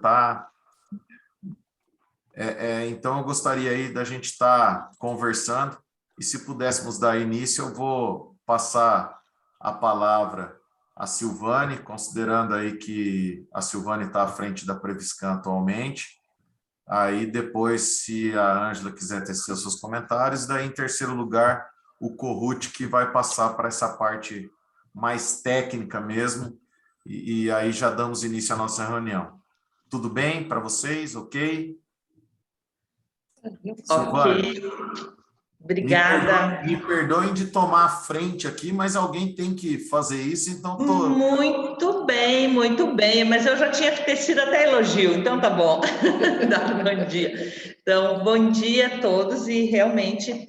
tá? Então, eu gostaria aí da gente estar conversando, e se pudéssemos dar início, eu vou passar a palavra à Silvane, considerando aí que a Silvane está à frente da Previscan atualmente. Aí depois, se a Ângela quiser tecer os seus comentários, daí em terceiro lugar, o Corrute, que vai passar para essa parte mais técnica mesmo, e aí já damos início à nossa reunião. Tudo bem para vocês? Ok? Silvane, Ok, obrigada. me perdoem de tomar a frente aqui, mas alguém tem que fazer isso, então Muito bem, mas eu já tinha tecido até elogio, então tá bom. Bom dia. Então, bom dia a todos, e realmente,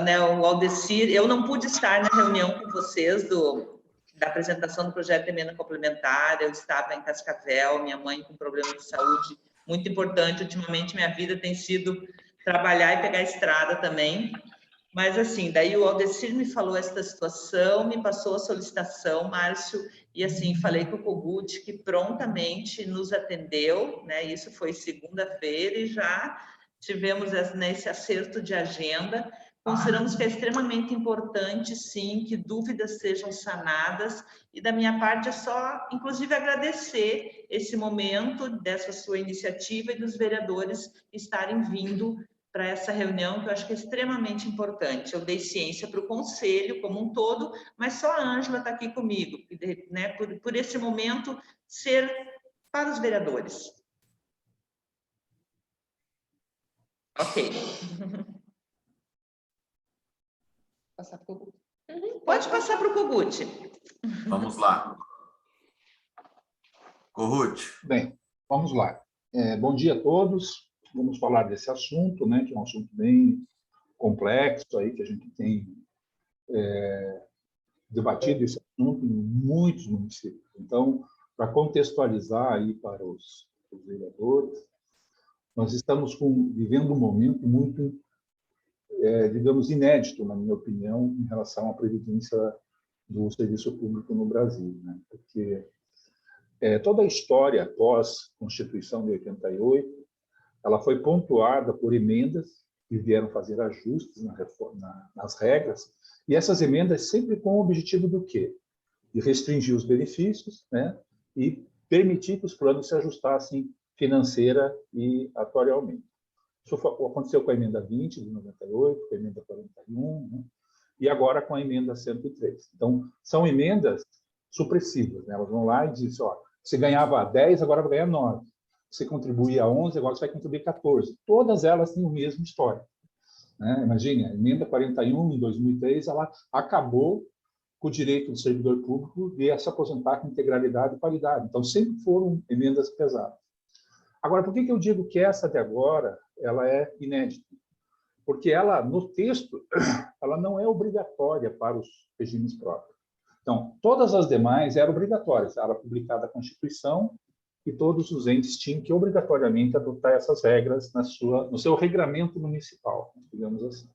né, o Aldecir, eu não pude estar na reunião com vocês da apresentação do projeto de emenda complementar, eu estava em Cascavel, minha mãe com problema de saúde muito importante, ultimamente minha vida tem sido trabalhar e pegar a estrada também. Mas, assim, daí o Aldecir me falou esta situação, me passou a solicitação, Márcio, e, assim, falei com o Kogut, que prontamente nos atendeu, né? Isso foi segunda-feira e já tivemos esse acerto de agenda. Consideramos que é extremamente importante, sim, que dúvidas sejam sanadas, e da minha parte é só, inclusive, agradecer esse momento dessa sua iniciativa e dos vereadores estarem vindo para essa reunião, que eu acho que é extremamente importante. Eu dei ciência para o Conselho como um todo, mas só a Ângela está aqui comigo, né, por esse momento ser para os vereadores. Ok. Passar para o Kogut. Pode passar para o Kogut. vamos lá. Corrute. Bem, vamos lá. Bom dia a todos. Vamos falar desse assunto, né, que é um assunto bem complexo, aí, que a gente tem debatido esse assunto em muitos municípios. Então, para contextualizar aí para os vereadores, nós estamos vivendo um momento muito, digamos, inédito, na minha opinião, em relação à previdência do serviço público no Brasil, né? Porque toda a história pós-Constituição de 88, ela foi pontuada por emendas que vieram fazer ajustes nas regras, e essas emendas sempre com o objetivo do quê? De restringir os benefícios, né, e permitir que os planos se ajustassem financeira e atuarialmente. Isso aconteceu com a emenda 20 de 98, com a emenda 41, né, e agora com a emenda 103. Então, são emendas supressivas, né? Elas vão lá e dizem, ó, você ganhava 10, agora vai ganhar 9. Você contribuía 11, agora você vai contribuir 14. Todas elas têm o mesmo histórico, né? Imagine, a emenda 41, em 2003, ela acabou com o direito do servidor público de se aposentar com integralidade e qualidade. Então, sempre foram emendas pesadas. Agora, por que eu digo que essa de agora ela é inédita? Porque ela, no texto, ela não é obrigatória para os regimes próprios. Então, todas as demais eram obrigatórias. Era publicada a Constituição e todos os entes tinham que obrigatoriamente adotar essas regras no seu regramento municipal, digamos assim.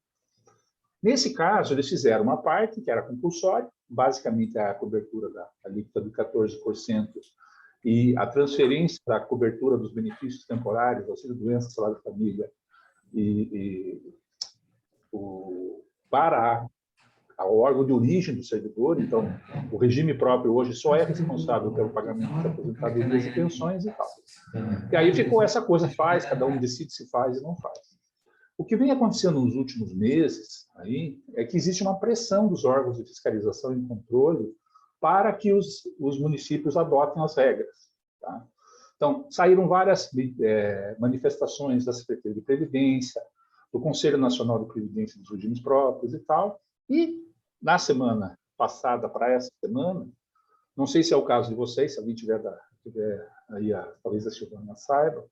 Nesse caso, eles fizeram uma parte que era compulsória, basicamente a cobertura da alíquota de 14% e a transferência da cobertura dos benefícios temporários, auxílio-doença, salário-família, para ao órgão de origem do servidor. Então, o regime próprio hoje só é responsável pelo pagamento de aposentadorias e pensões e tal. E aí ficou essa coisa, cada um decide se faz e não faz. O que vem acontecendo nos últimos meses aí é que existe uma pressão dos órgãos de fiscalização e controle para que os municípios adotem as regras. Tá? Então, saíram várias manifestações da Secretaria de Previdência, do Conselho Nacional de Previdência dos Regimes Próprios e tal, e na semana passada para essa semana, não sei se é o caso de vocês, se alguém tiver aí, talvez a Silvana saiba,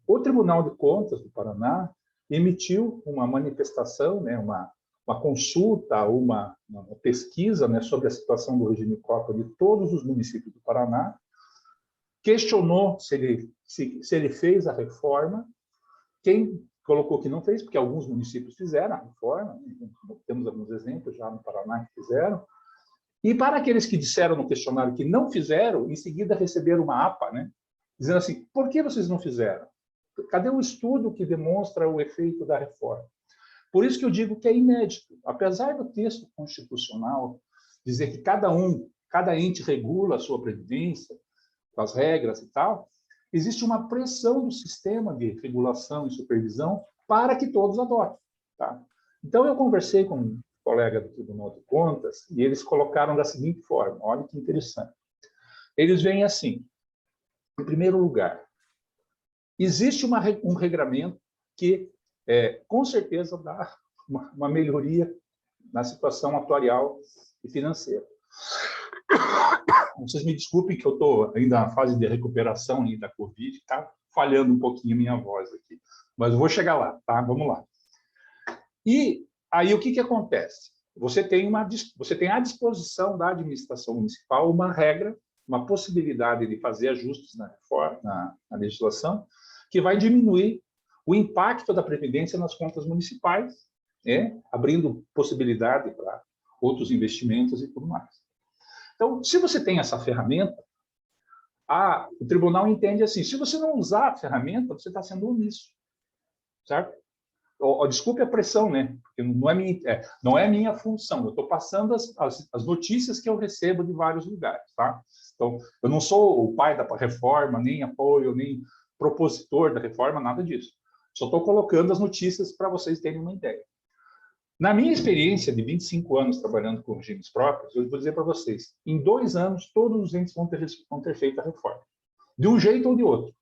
o Tribunal de Contas do Paraná emitiu uma manifestação, né, uma consulta, uma pesquisa, né, sobre a situação do regime próprio de todos os municípios do Paraná, questionou se ele fez a reforma, quem colocou que não fez, porque alguns municípios fizeram a reforma, temos alguns exemplos já no Paraná que fizeram, e para aqueles que disseram no questionário que não fizeram, em seguida receberam uma APA, né, dizendo assim, por que vocês não fizeram? Cadê o estudo que demonstra o efeito da reforma? Por isso que eu digo que é inédito. Apesar do texto constitucional dizer que cada ente regula a sua previdência, com as regras e tal, existe uma pressão do sistema de regulação e supervisão para que todos adotem. Tá? Então, eu conversei com um colega do Tribunal de Contas e eles colocaram da seguinte forma, olha que interessante. Eles veem assim, em primeiro lugar, existe um regramento que, com certeza, dá uma melhoria na situação atuarial e financeira. Vocês me desculpem que eu estou ainda na fase de recuperação aí da Covid, está falhando um pouquinho a minha voz aqui. Mas eu vou chegar lá, tá? Vamos lá. E aí o que acontece? Você tem à disposição da administração municipal uma regra, uma possibilidade de fazer ajustes na legislação, que vai diminuir o impacto da Previdência nas contas municipais, abrindo possibilidade para outros investimentos e tudo mais. Então, se você tem essa ferramenta, o tribunal entende assim, se você não usar a ferramenta, você está sendo omisso, certo? Desculpe a pressão, né? Porque não é minha função, eu estou passando as notícias que eu recebo de vários lugares, tá? Então, eu não sou o pai da reforma, nem apoio, nem propositor da reforma, nada disso. Só estou colocando as notícias para vocês terem uma ideia. Na minha experiência de 25 anos trabalhando com regimes próprios, eu vou dizer para vocês, em 2 anos, todos os entes vão ter feito a reforma. De um jeito ou de outro,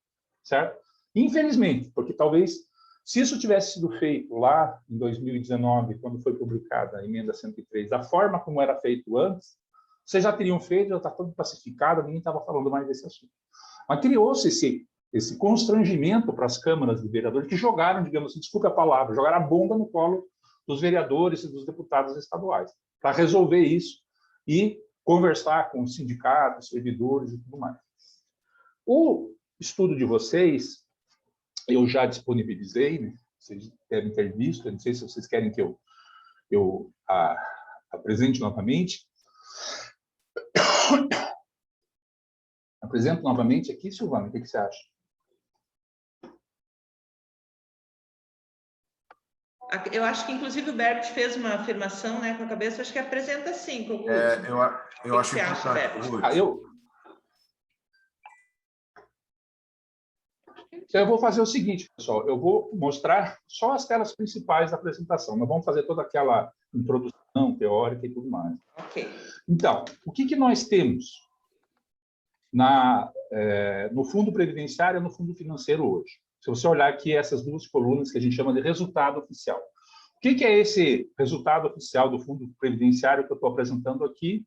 certo? Infelizmente, porque talvez, se isso tivesse sido feito lá em 2019, quando foi publicada a emenda 103, da forma como era feito antes, vocês já teriam feito, já está tudo pacificado, ninguém estava falando mais desse assunto. Mas criou-se esse constrangimento para as câmaras de vereadores que jogaram, digamos assim, desculpe a palavra, jogaram a bomba no colo dos vereadores e dos deputados estaduais, para resolver isso e conversar com os sindicatos, servidores e tudo mais. O estudo de vocês, eu já disponibilizei, né? Vocês devem ter visto, eu não sei se vocês querem que eu apresente novamente. Apresento novamente aqui, Silvana, o que você acha? Eu acho que, inclusive, o Bert fez uma afirmação, né, com a cabeça, acho que apresenta sim, Cogucci. Eu acho que você acha, Bert? Então, eu vou fazer o seguinte, pessoal, eu vou mostrar só as telas principais da apresentação, nós vamos fazer toda aquela introdução teórica e tudo mais. Ok. Então, o que nós temos no fundo previdenciário e no fundo financeiro hoje? Se você olhar aqui essas duas colunas que a gente chama de resultado oficial. O que é esse resultado oficial do fundo previdenciário que eu estou apresentando aqui?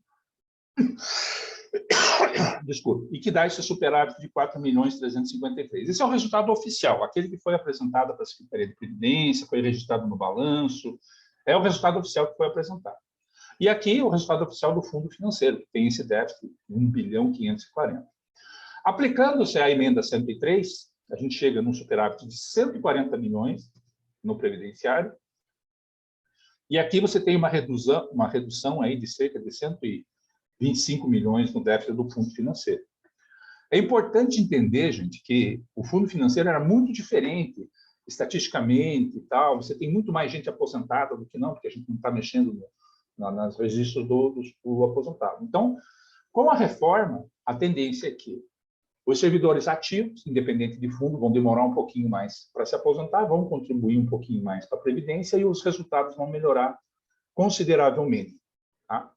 Desculpe. E que dá esse superávit de 4.353.000. Esse é o resultado oficial, aquele que foi apresentado para a Secretaria de Previdência, foi registrado no balanço, é o resultado oficial que foi apresentado. E aqui o resultado oficial do fundo financeiro, que tem esse déficit de 1.540.000. Aplicando-se à emenda 103, a gente chega num superávit de 140 milhões no previdenciário. E aqui você tem uma redução aí de cerca de 125 milhões no déficit do fundo financeiro. É importante entender, gente, que o fundo financeiro era muito diferente estatisticamente e tal. Você tem muito mais gente aposentada do que não, porque a gente não está mexendo nos registros do aposentado. Então, com a reforma, a tendência é que os servidores ativos, independente de fundo, vão demorar um pouquinho mais para se aposentar, vão contribuir um pouquinho mais para a Previdência e os resultados vão melhorar consideravelmente. Tá?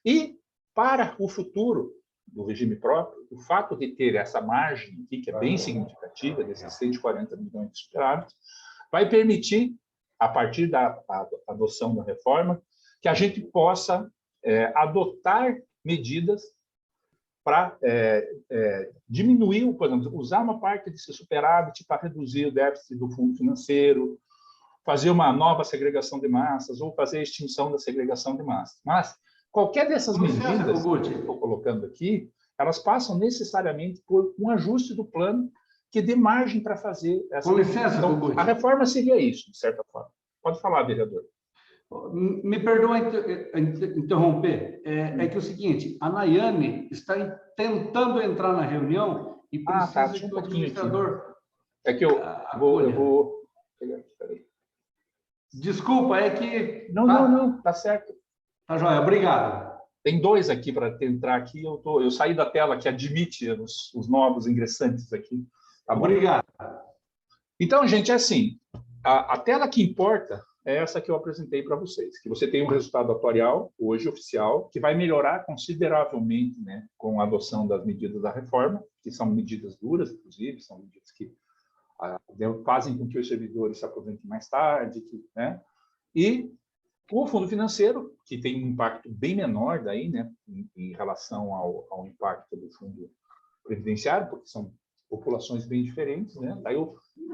E, para o futuro do regime próprio, o fato de ter essa margem aqui, que é bem significativa, desses 140 milhões de superávit, vai permitir, a partir da adoção da reforma, que a gente possa adotar medidas para diminuir, por exemplo, usar uma parte desse superávit para reduzir o déficit do fundo financeiro, fazer uma nova segregação de massas ou fazer a extinção da segregação de massas. Mas qualquer dessas medidas que eu estou colocando aqui, elas passam necessariamente por um ajuste do plano que dê margem para fazer essa... Com licença, então, a reforma seria isso, de certa forma. Pode falar, vereador. Me perdoa interromper. É que é o seguinte, a Nayane está tentando entrar na reunião e Ah, tá, precisa tinha um que o pouquinho aqui. administrador É que eu acolha. vou pegar aqui, peraí. Desculpa, é que... Não, tá certo. Tá joia, obrigado. Tem dois aqui para entrar aqui. Eu saí da tela que admite os novos ingressantes aqui. Tá bom? Obrigado. Então, gente, é assim. A tela que importa é essa que eu apresentei para vocês. Que você tem um resultado atuarial, hoje oficial, que vai melhorar consideravelmente, né, com a adoção das medidas da reforma, que são medidas duras, inclusive, são medidas que fazem com que os servidores se aposentem mais tarde, né? E o fundo financeiro, que tem um impacto bem menor daí, né, em relação ao impacto do fundo previdenciário, porque são populações bem diferentes, né? Daí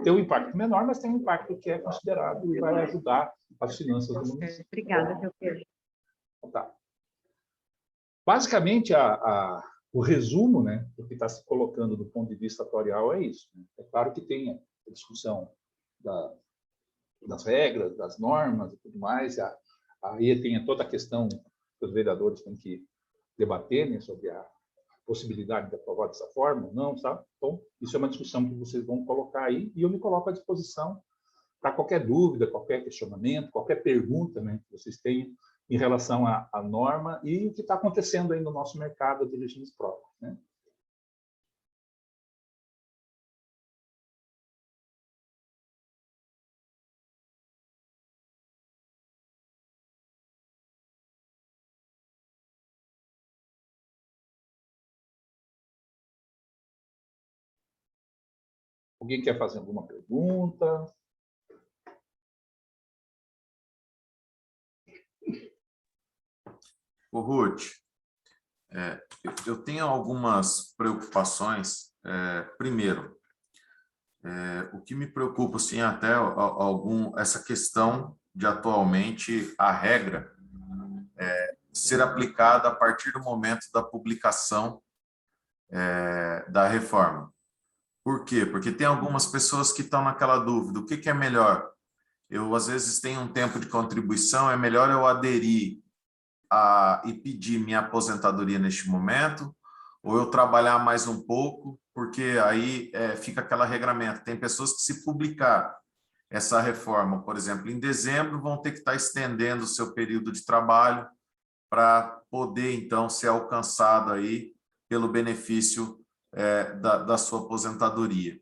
tem um impacto menor, mas tem um impacto que é considerado e vai ajudar as finanças do município. Obrigada, meu Pedro. Tá. Basicamente, o resumo, né, do que está se colocando do ponto de vista atuarial é isso. Né? É claro que tem a discussão das regras, das normas e tudo mais. Aí tem toda a questão que os vereadores têm que debater, né, sobre a possibilidade de aprovar dessa forma ou não, sabe? Então, isso é uma discussão que vocês vão colocar aí e eu me coloco à disposição para qualquer dúvida, qualquer questionamento, qualquer pergunta, né, que vocês tenham em relação à norma e o que está acontecendo aí no nosso mercado de regimes próprios, né? Alguém quer fazer alguma pergunta? Ô, Ruth, eu tenho algumas preocupações. Primeiro, o que me preocupa, assim, até essa questão de atualmente a regra ser aplicada a partir do momento da publicação da reforma. Por quê? Porque tem algumas pessoas que estão naquela dúvida, o que é melhor? Eu, às vezes, tenho um tempo de contribuição, é melhor eu aderir e pedir minha aposentadoria neste momento, ou eu trabalhar mais um pouco, porque aí fica aquela regramento. Tem pessoas que, se publicar essa reforma, por exemplo, em dezembro, vão ter que estar estendendo o seu período de trabalho para poder, então, ser alcançado aí pelo benefício da sua aposentadoria.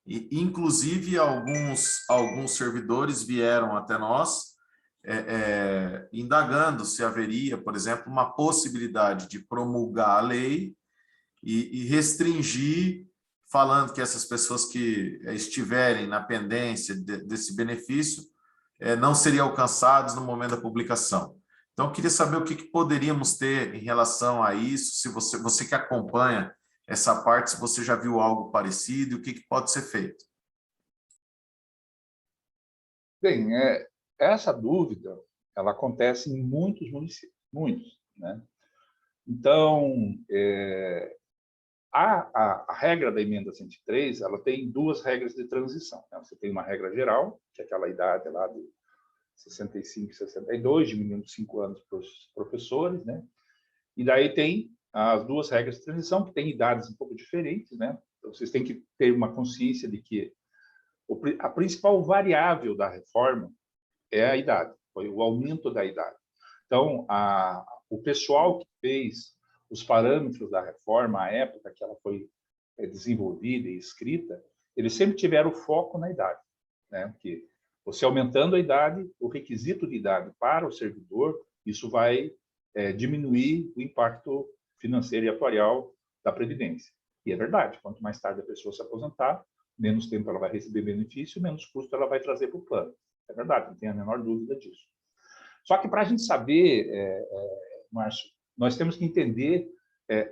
E, inclusive, alguns servidores vieram até nós indagando se haveria, por exemplo, uma possibilidade de promulgar a lei e restringir, falando que essas pessoas que estiverem na pendência desse benefício não seriam alcançados no momento da publicação. Então, eu queria saber o que poderíamos ter em relação a isso, se você que acompanha essa parte, se você já viu algo parecido e o que pode ser feito. Bem, essa dúvida, ela acontece em muitos municípios, muitos, né? Então, a regra da emenda 103, ela tem duas regras de transição, né? Você tem uma regra geral, que é aquela idade lá de 65, 62, diminuindo 5 anos para os professores, né? E daí tem as duas regras de transição, que têm idades um pouco diferentes, né? Então, vocês têm que ter uma consciência de que a principal variável da reforma é a idade, foi o aumento da idade. Então, o pessoal que fez os parâmetros da reforma, à época que ela foi desenvolvida e escrita, eles sempre tiveram foco na idade, né? Porque você aumentando a idade, o requisito de idade para o servidor, isso vai diminuir o impacto financeiro e atuarial da Previdência. E é verdade, quanto mais tarde a pessoa se aposentar, menos tempo ela vai receber benefício, menos custo ela vai trazer para o plano. É verdade, não tem a menor dúvida disso. Só que para a gente saber, Márcio, nós temos que entender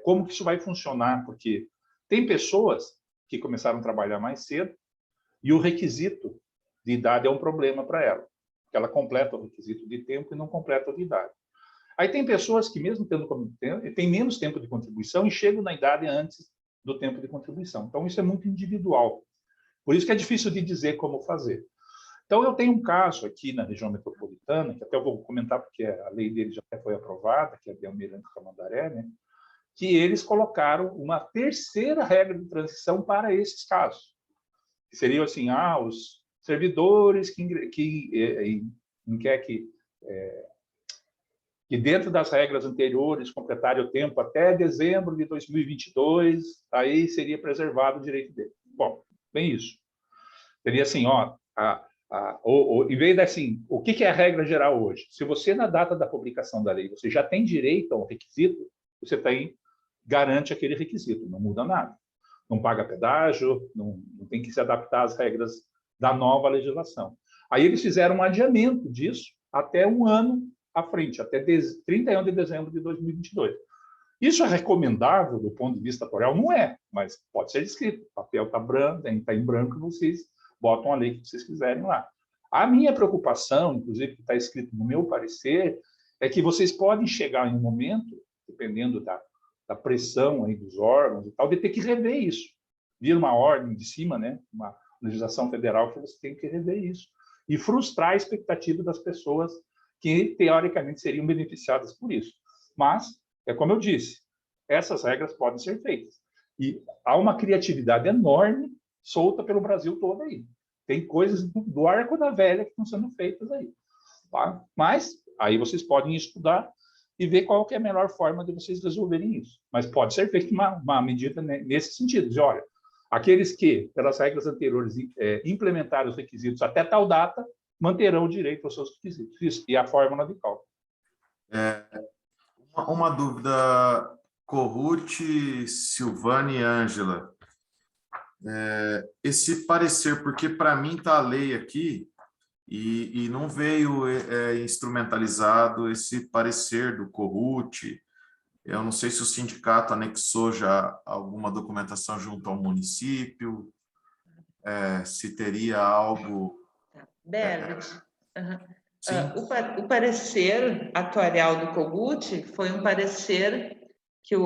como que isso vai funcionar, porque tem pessoas que começaram a trabalhar mais cedo e o requisito de idade é um problema para ela, porque ela completa o requisito de tempo e não completa o de idade. Aí tem pessoas que, mesmo têm menos tempo de contribuição e chegam na idade antes do tempo de contribuição. Então, isso é muito individual. Por isso que é difícil de dizer como fazer. Então, eu tenho um caso aqui na região metropolitana, que até eu vou comentar porque a lei dele já foi aprovada, que é de Almirante Tamandaré, né? que eles colocaram uma terceira regra de transição para esses casos. Que seriam assim, os servidores que dentro das regras anteriores completarem o tempo até dezembro de 2022, aí seria preservado o direito dele. Bom, bem isso. Seria assim, em vez de assim, o que é a regra geral hoje? Se você, na data da publicação da lei, você já tem direito a um requisito, você garante aquele requisito, não muda nada. Não paga pedágio, não tem que se adaptar às regras da nova legislação. Aí eles fizeram um adiamento disso até um ano à frente, até 31 de dezembro de 2022. Isso é recomendável do ponto de vista atuarial? Não é, mas pode ser escrito. O papel está branco, está em branco, vocês botam a lei que vocês quiserem lá. A minha preocupação, inclusive, que está escrito no meu parecer, é que vocês podem chegar em um momento, dependendo da pressão aí dos órgãos e tal, de ter que rever isso. Vir uma ordem de cima, né? Uma legislação federal que você tem que rever isso. E frustrar a expectativa das pessoas que, teoricamente, seriam beneficiadas por isso. Mas, é como eu disse, essas regras podem ser feitas. E há uma criatividade enorme solta pelo Brasil todo aí. Tem coisas do arco da velha que estão sendo feitas aí. Tá? Mas, aí vocês podem estudar e ver qual que é a melhor forma de vocês resolverem isso. Mas pode ser feita uma medida nesse sentido, de, olha, aqueles que, pelas regras anteriores, implementaram os requisitos até tal data, manterão o direito aos seus requisitos. Isso, e a fórmula de cálculo. Uma dúvida, Corruti, Silvane e Ângela. Esse parecer, porque para mim está a lei aqui, e não veio instrumentalizado esse parecer do Corruti. Eu não sei se o sindicato anexou já alguma documentação junto ao município, se teria algo... Berbit, o parecer atuarial do Corruti foi um parecer que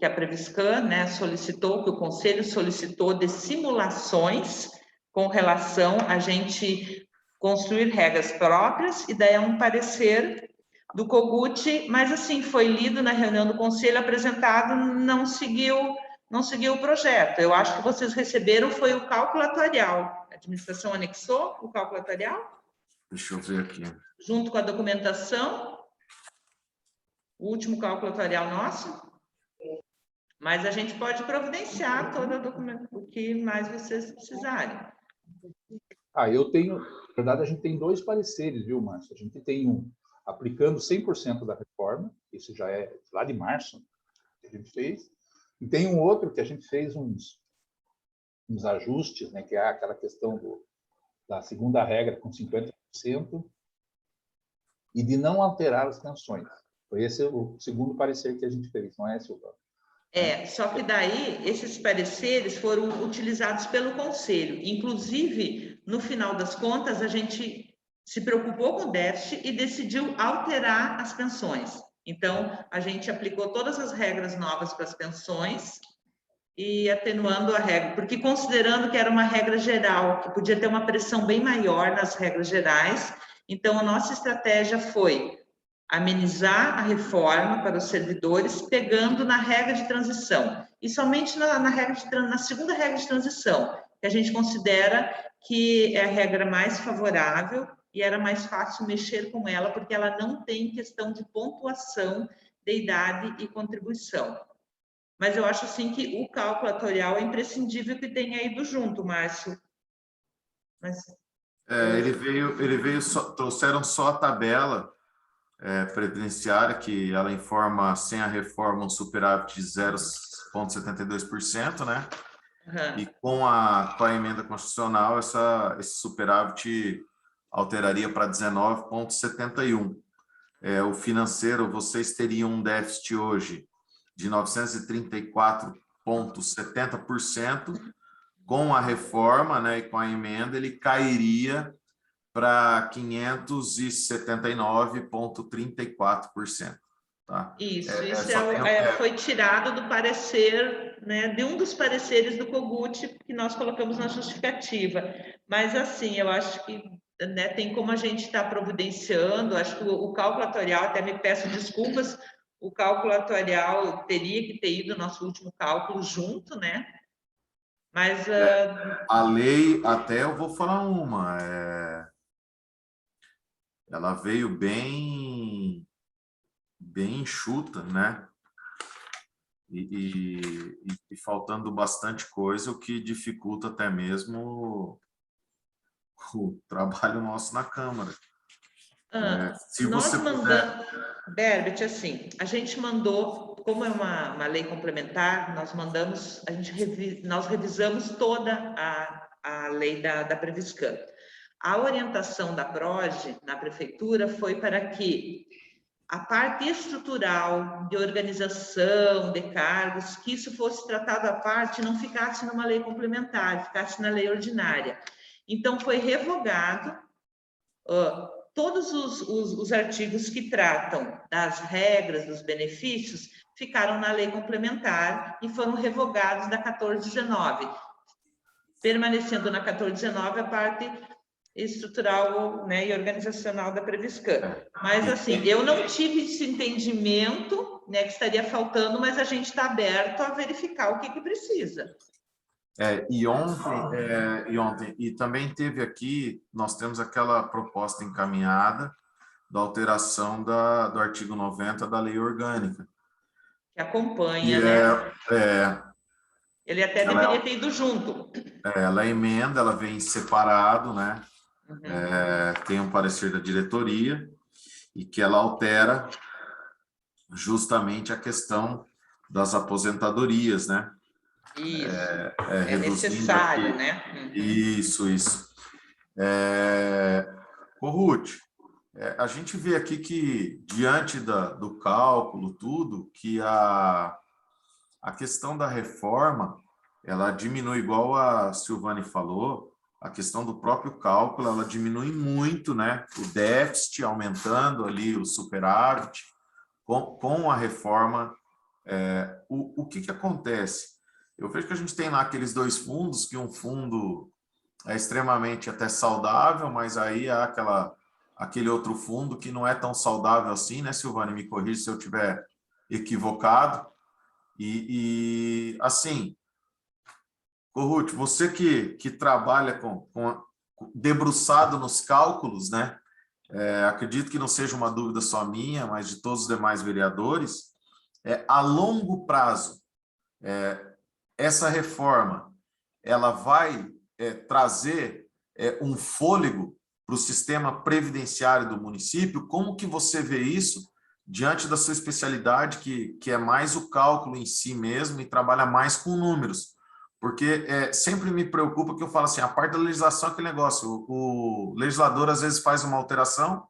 a Previscan, né, solicitou, que o Conselho solicitou de simulações com relação a gente construir regras próprias, e daí é um parecer do Corruti, mas assim, foi lido na reunião do Conselho, apresentado, não seguiu o projeto. Eu acho que vocês receberam foi o cálculo atuarial. A administração anexou o cálculo atuarial? Deixa eu ver aqui. Junto com a documentação, o último cálculo atuarial nosso. Mas a gente pode providenciar toda a documentação, o que mais vocês precisarem. Eu tenho... Na verdade, a gente tem dois pareceres, viu, Márcio? A gente tem um aplicando 100% da reforma, isso já é lá de março que a gente fez, e tem um outro que a gente fez uns ajustes, né, que é aquela questão da segunda regra com 50% e de não alterar as pensões. Foi esse o segundo parecer que a gente fez, não é, Silvana? Só que daí esses pareceres foram utilizados pelo Conselho. Inclusive, no final das contas, a gente se preocupou com o déficit e decidiu alterar as pensões. Então, a gente aplicou todas as regras novas para as pensões e atenuando a regra, porque considerando que era uma regra geral, que podia ter uma pressão bem maior nas regras gerais, então a nossa estratégia foi amenizar a reforma para os servidores, pegando na regra de transição, e somente na segunda regra de transição, que a gente considera que é a regra mais favorável e era mais fácil mexer com ela, porque ela não tem questão de pontuação de idade e contribuição. Mas eu acho, assim, que o cálculo atuarial é imprescindível que tenha ido junto, Márcio. Ele veio trouxeram só a tabela previdenciária, que ela informa, sem a reforma, um superávit de 0,72%, né? Uhum. E com a emenda constitucional, esse superávit alteraria para 19,71%. O financeiro, vocês teriam um déficit hoje de 934,70%, com a reforma, né, e com a emenda, ele cairia para 579,34%. Tá? Isso foi tirado do parecer, né, de um dos pareceres do Corruti que nós colocamos na justificativa. Mas, assim, eu acho que, né, tem como a gente estar providenciando, acho que o cálculo atuarial, até me peço desculpas, o cálculo atuarial teria que ter ido nosso último cálculo junto, né? Mas A lei, até eu vou falar uma, ela veio bem enxuta, né? E faltando bastante coisa, o que dificulta até mesmo o trabalho nosso na Câmara. Se nós você mandamos, Berbert, assim, a gente mandou, como é uma lei complementar, nós mandamos, nós revisamos toda a lei da Previscan. A orientação da PROGE na prefeitura foi para que a parte estrutural de organização, de cargos, que isso fosse tratado à parte, não ficasse numa lei complementar, ficasse na lei ordinária. Então, foi revogado todos os artigos que tratam das regras, dos benefícios, ficaram na lei complementar e foram revogados da 1419, permanecendo na 1419 a parte estrutural, né, e organizacional da Previscan. Mas, assim, eu não tive esse entendimento, né, que estaria faltando, mas a gente está aberto a verificar o que precisa. E ontem, e também teve aqui, nós temos aquela proposta encaminhada da alteração do artigo 90 da Lei Orgânica. Que acompanha, né? Ele até ela deveria ter ido junto. Ela emenda, ela vem separado, né? Uhum. Tem um parecer da diretoria e que ela altera justamente a questão das aposentadorias, né? Isso, Reduzindo necessário, aqui. né? Uhum. Isso. Ruth, a gente vê aqui que, diante do cálculo, tudo, que a questão da reforma, ela diminui, igual a Silvane falou, a questão do próprio cálculo, ela diminui muito, né? O déficit aumentando ali, o superávit, com a reforma. O que acontece? Eu vejo que a gente tem lá aqueles dois fundos, que um fundo é extremamente até saudável, mas aí há aquele outro fundo que não é tão saudável assim, né, Silvane? Me corrija se eu estiver equivocado. E assim, Ruth, você que trabalha debruçado nos cálculos, né? Acredito que não seja uma dúvida só minha, mas de todos os demais vereadores, a longo prazo, essa reforma, ela vai trazer um fôlego para o sistema previdenciário do município? Como que você vê isso diante da sua especialidade, que é mais o cálculo em si mesmo e trabalha mais com números? Porque sempre me preocupa que eu falo assim, a parte da legislação é aquele negócio, o legislador às vezes faz uma alteração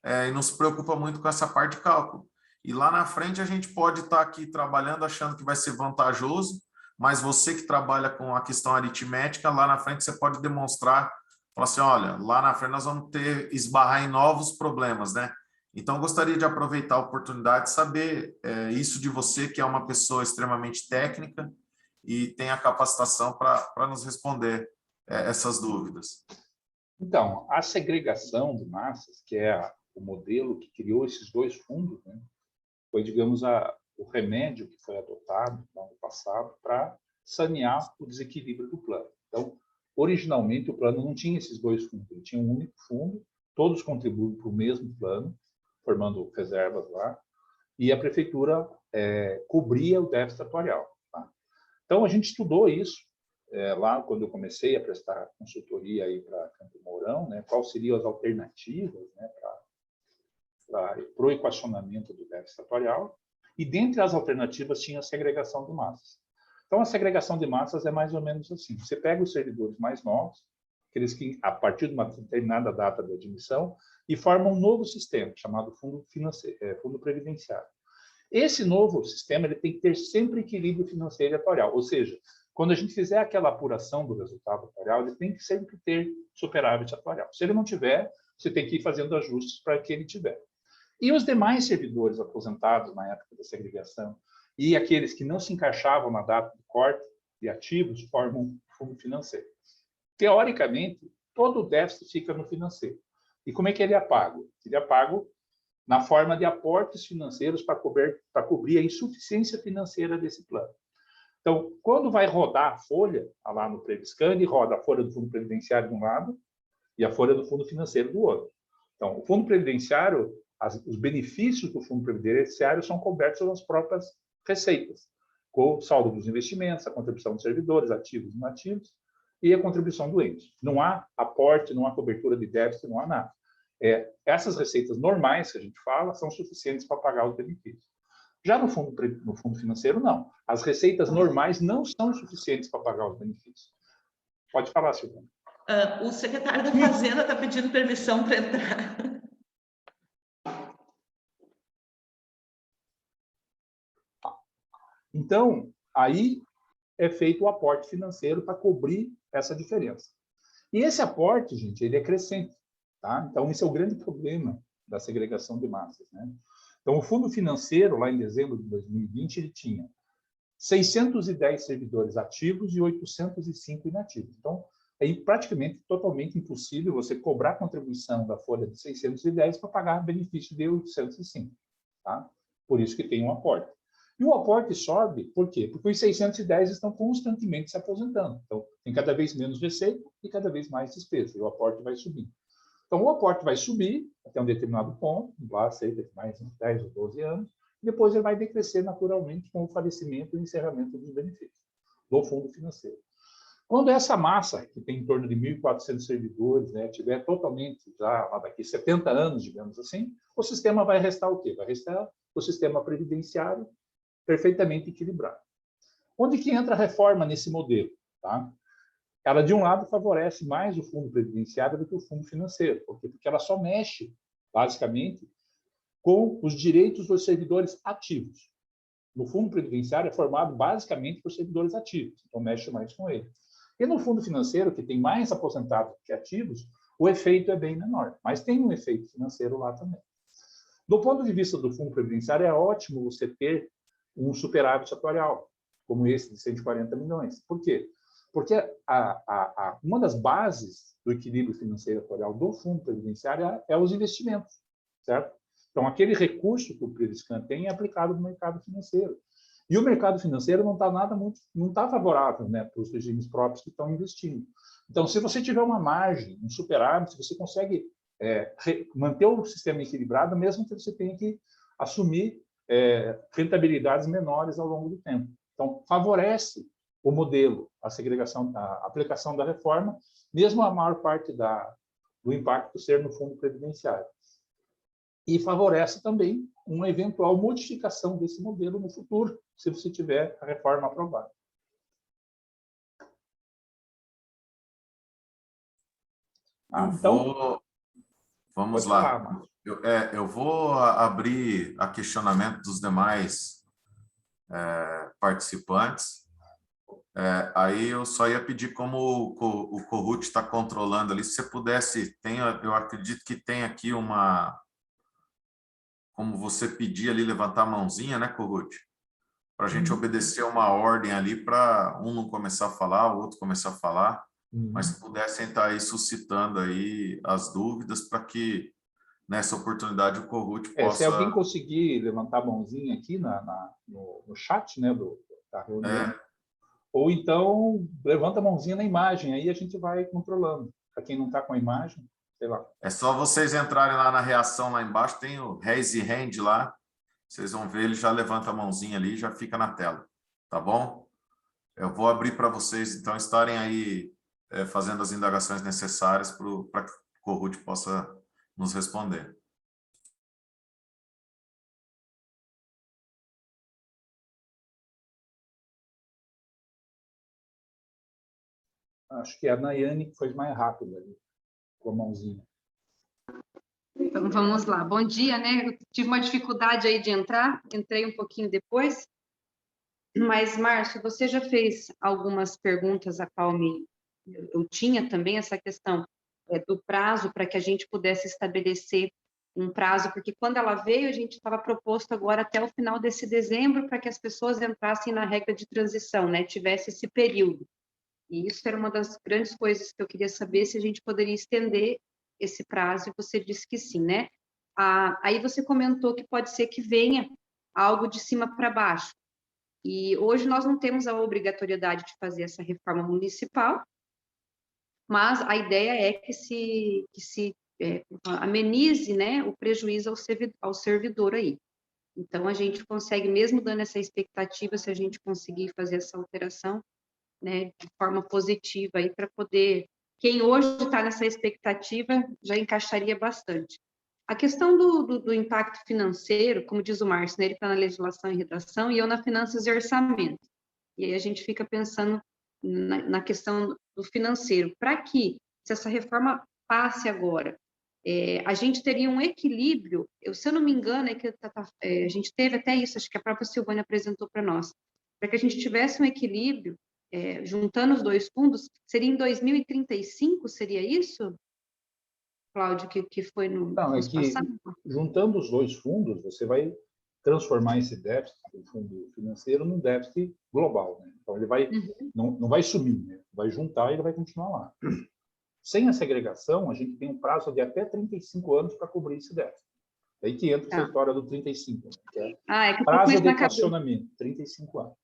e não se preocupa muito com essa parte de cálculo. E lá na frente a gente pode estar aqui trabalhando achando que vai ser vantajoso, mas você que trabalha com a questão aritmética, lá na frente você pode demonstrar, falar assim, olha, lá na frente nós vamos esbarrar em novos problemas, né? Então, eu gostaria de aproveitar a oportunidade de saber isso de você, que é uma pessoa extremamente técnica e tem a capacitação para nos responder essas dúvidas. Então, a segregação de massas, que é o modelo que criou esses dois fundos, né, foi, digamos, o remédio que foi adotado no ano passado para sanear o desequilíbrio do plano. Então, originalmente, o plano não tinha esses dois fundos, ele tinha um único fundo, todos contribuem para o mesmo plano, formando reservas lá, e a prefeitura cobria o déficit atuarial. Tá? Então, a gente estudou isso lá quando eu comecei a prestar consultoria aí para Campo Mourão, né, quais seriam as alternativas, né, para o equacionamento do déficit atuarial, e dentre as alternativas tinha a segregação de massas. Então, a segregação de massas é mais ou menos assim, você pega os servidores mais novos, aqueles que, a partir de uma determinada data de admissão, e forma um novo sistema, chamado fundo previdenciário. Esse novo sistema ele tem que ter sempre equilíbrio financeiro e atuarial, ou seja, quando a gente fizer aquela apuração do resultado atuarial, ele tem que sempre ter superávit atuarial. Se ele não tiver, você tem que ir fazendo ajustes para que ele tiver. E os demais servidores aposentados na época da segregação e aqueles que não se encaixavam na data de corte de ativos formam fundo financeiro. Teoricamente, todo o déficit fica no financeiro. E como é que ele é pago? Ele é pago na forma de aportes financeiros para cobrir a insuficiência financeira desse plano. Então, quando vai rodar a folha, lá no Previscan, roda a folha do Fundo Previdenciário de um lado e a folha do Fundo Financeiro do outro. Então, o Fundo Previdenciário, os benefícios do Fundo Previdenciário são cobertos pelas próprias receitas, com o saldo dos investimentos, a contribuição dos servidores, ativos e inativos, e a contribuição do ente. Não há aporte, não há cobertura de déficit, não há nada. Essas receitas normais que a gente fala são suficientes para pagar os benefícios. Já no fundo financeiro, não. As receitas normais não são suficientes para pagar os benefícios. Pode falar, Silvana. O secretário da Fazenda está pedindo permissão para entrar. Então, aí é feito o aporte financeiro para cobrir essa diferença. E esse aporte, gente, ele é crescente. Tá? Então, esse é o grande problema da segregação de massas, né? Então, o fundo financeiro, lá em dezembro de 2020, ele tinha 610 servidores ativos e 805 inativos. Então, é praticamente totalmente impossível você cobrar a contribuição da folha de 610 para pagar benefício de 805. Tá? Por isso que tem um aporte. E o aporte sobe, por quê? Porque os 610 estão constantemente se aposentando. Então, tem cada vez menos receita e cada vez mais despesa, e o aporte vai subindo. Então, o aporte vai subir até um determinado ponto, lá cerca de mais de 10 ou 12 anos, e depois ele vai decrescer naturalmente com o falecimento e o encerramento dos benefícios do fundo financeiro. Quando essa massa, que tem em torno de 1.400 servidores, né, tiver totalmente, já daqui 70 anos, digamos assim, o sistema vai restar o quê? Vai restar o sistema previdenciário perfeitamente equilibrado. Onde que entra a reforma nesse modelo? Tá? Ela, de um lado, favorece mais o fundo previdenciário do que o fundo financeiro. Por quê? Porque ela só mexe, basicamente, com os direitos dos servidores ativos. No fundo previdenciário é formado basicamente por servidores ativos, então mexe mais com ele. E no fundo financeiro, que tem mais aposentados que ativos, o efeito é bem menor, mas tem um efeito financeiro lá também. Do ponto de vista do fundo previdenciário, é ótimo você ter um superávit atuarial, como esse de 140 milhões. Por quê? Porque uma das bases do equilíbrio financeiro atuarial do fundo previdenciário é os investimentos, certo? Então, aquele recurso que o Previscan tem é aplicado no mercado financeiro. E o mercado financeiro não está favorável, né, para os regimes próprios que estão investindo. Então, se você tiver uma margem, um superávit, você consegue manter o sistema equilibrado, mesmo que você tenha que assumir rentabilidades menores ao longo do tempo. Então, favorece o modelo, a segregação, a aplicação da reforma, mesmo a maior parte do impacto ser no fundo previdenciário. E favorece também uma eventual modificação desse modelo no futuro, se você tiver a reforma aprovada. Então, vamos lá. Falar, eu vou abrir a questionamento dos demais participantes. Aí eu só ia pedir, como o Corrut está controlando ali, se você pudesse, eu acredito que tem aqui como você pedir ali, levantar a mãozinha, né, Corrut? Para a gente obedecer uma ordem ali, para um não começar a falar, o outro começar a falar, mas se pudessem estar aí suscitando aí as dúvidas, para que nessa oportunidade o Corrut possa... Se alguém conseguir levantar a mãozinha aqui no chat, né, da reunião, ou então levanta a mãozinha na imagem, aí a gente vai controlando. Para quem não está com a imagem, sei lá. É só vocês entrarem lá na reação, lá embaixo, tem o Raise Hand lá, vocês vão ver, ele já levanta a mãozinha ali e já fica na tela, tá bom? Eu vou abrir para vocês, então, estarem aí fazendo as indagações necessárias para que o Corrut possa nos responder. Acho que a Nayane que foi mais rápida ali, com a mãozinha. Então, vamos lá. Bom dia, né? Eu tive uma dificuldade aí de entrar, entrei um pouquinho depois. Mas, Márcio, você já fez algumas perguntas a qual eu tinha também essa questão do prazo para que a gente pudesse estabelecer um prazo, porque quando ela veio, a gente estava proposto agora até o final desse dezembro para que as pessoas entrassem na regra de transição, né? Tivesse esse período. E isso era uma das grandes coisas que eu queria saber, se a gente poderia estender esse prazo, e você disse que sim, né? Aí você comentou que pode ser que venha algo de cima para baixo. E hoje nós não temos a obrigatoriedade de fazer essa reforma municipal, mas a ideia é que se amenize, né, o prejuízo ao servidor aí. Então, a gente consegue, mesmo dando essa expectativa, se a gente conseguir fazer essa alteração, né, de forma positiva aí, para poder... Quem hoje está nessa expectativa já encaixaria bastante. A questão do impacto financeiro, como diz o Márcio, né, ele está na legislação e redação e eu na finanças e orçamento. E aí a gente fica pensando na questão do financeiro. Para que, se essa reforma passe agora, a gente teria um equilíbrio, se eu não me engano, a gente teve até isso, acho que a própria Silvânia apresentou para nós, para que a gente tivesse um equilíbrio, juntando os dois fundos, seria em 2035, seria isso? Cláudio, que foi no Não, é ano que passado? juntando os dois fundos, você vai transformar esse déficit do fundo financeiro num déficit global, né? Então ele vai não vai sumir, né? Vai juntar e ele vai continuar lá. Sem a segregação, a gente tem um prazo de até 35 anos para cobrir esse déficit. Aí que entra essa história do 35, né? Que é que eu tô com prazo isso de na cabeça. equacionamento, 35 anos.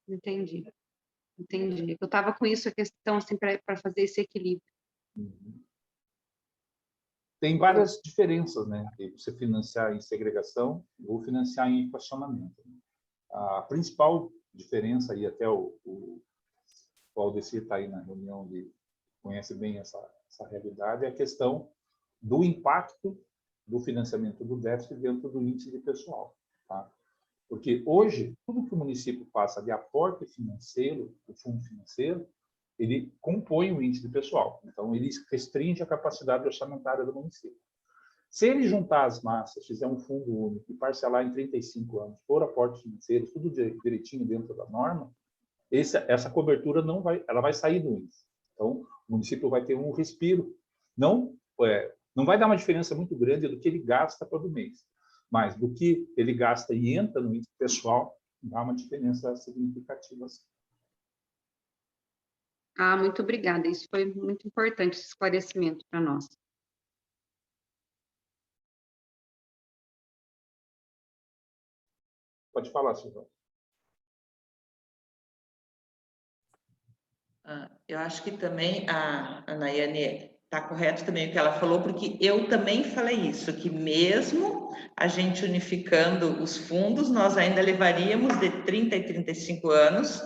Entendi. Eu estava com isso, a questão, assim, para fazer esse equilíbrio. Tem várias diferenças, né? De você financiar em segregação ou financiar em equacionamento. A principal diferença, e até o Aldecir está aí na reunião, conhece bem essa realidade, é a questão do impacto do financiamento do déficit dentro do índice de pessoal. Tá? Porque hoje, tudo que o município passa de aporte financeiro, do fundo financeiro, ele compõe o índice de pessoal. Então, ele restringe a capacidade orçamentária do município. Se ele juntar as massas, fizer um fundo único e parcelar em 35 anos por aportes financeiros, tudo direitinho dentro da norma, essa cobertura ela vai sair do índice. Então, o município vai ter um respiro. Não vai dar uma diferença muito grande do que ele gasta todo mês, mas do que ele gasta e entra no índice pessoal, dá uma diferença significativa. Muito obrigada. Isso foi muito importante, esse esclarecimento para nós. Pode falar, Silvana. Eu acho que também a Nayane está correto também o que ela falou, porque eu também falei isso, que mesmo a gente unificando os fundos, nós ainda levaríamos de 30 e 35 anos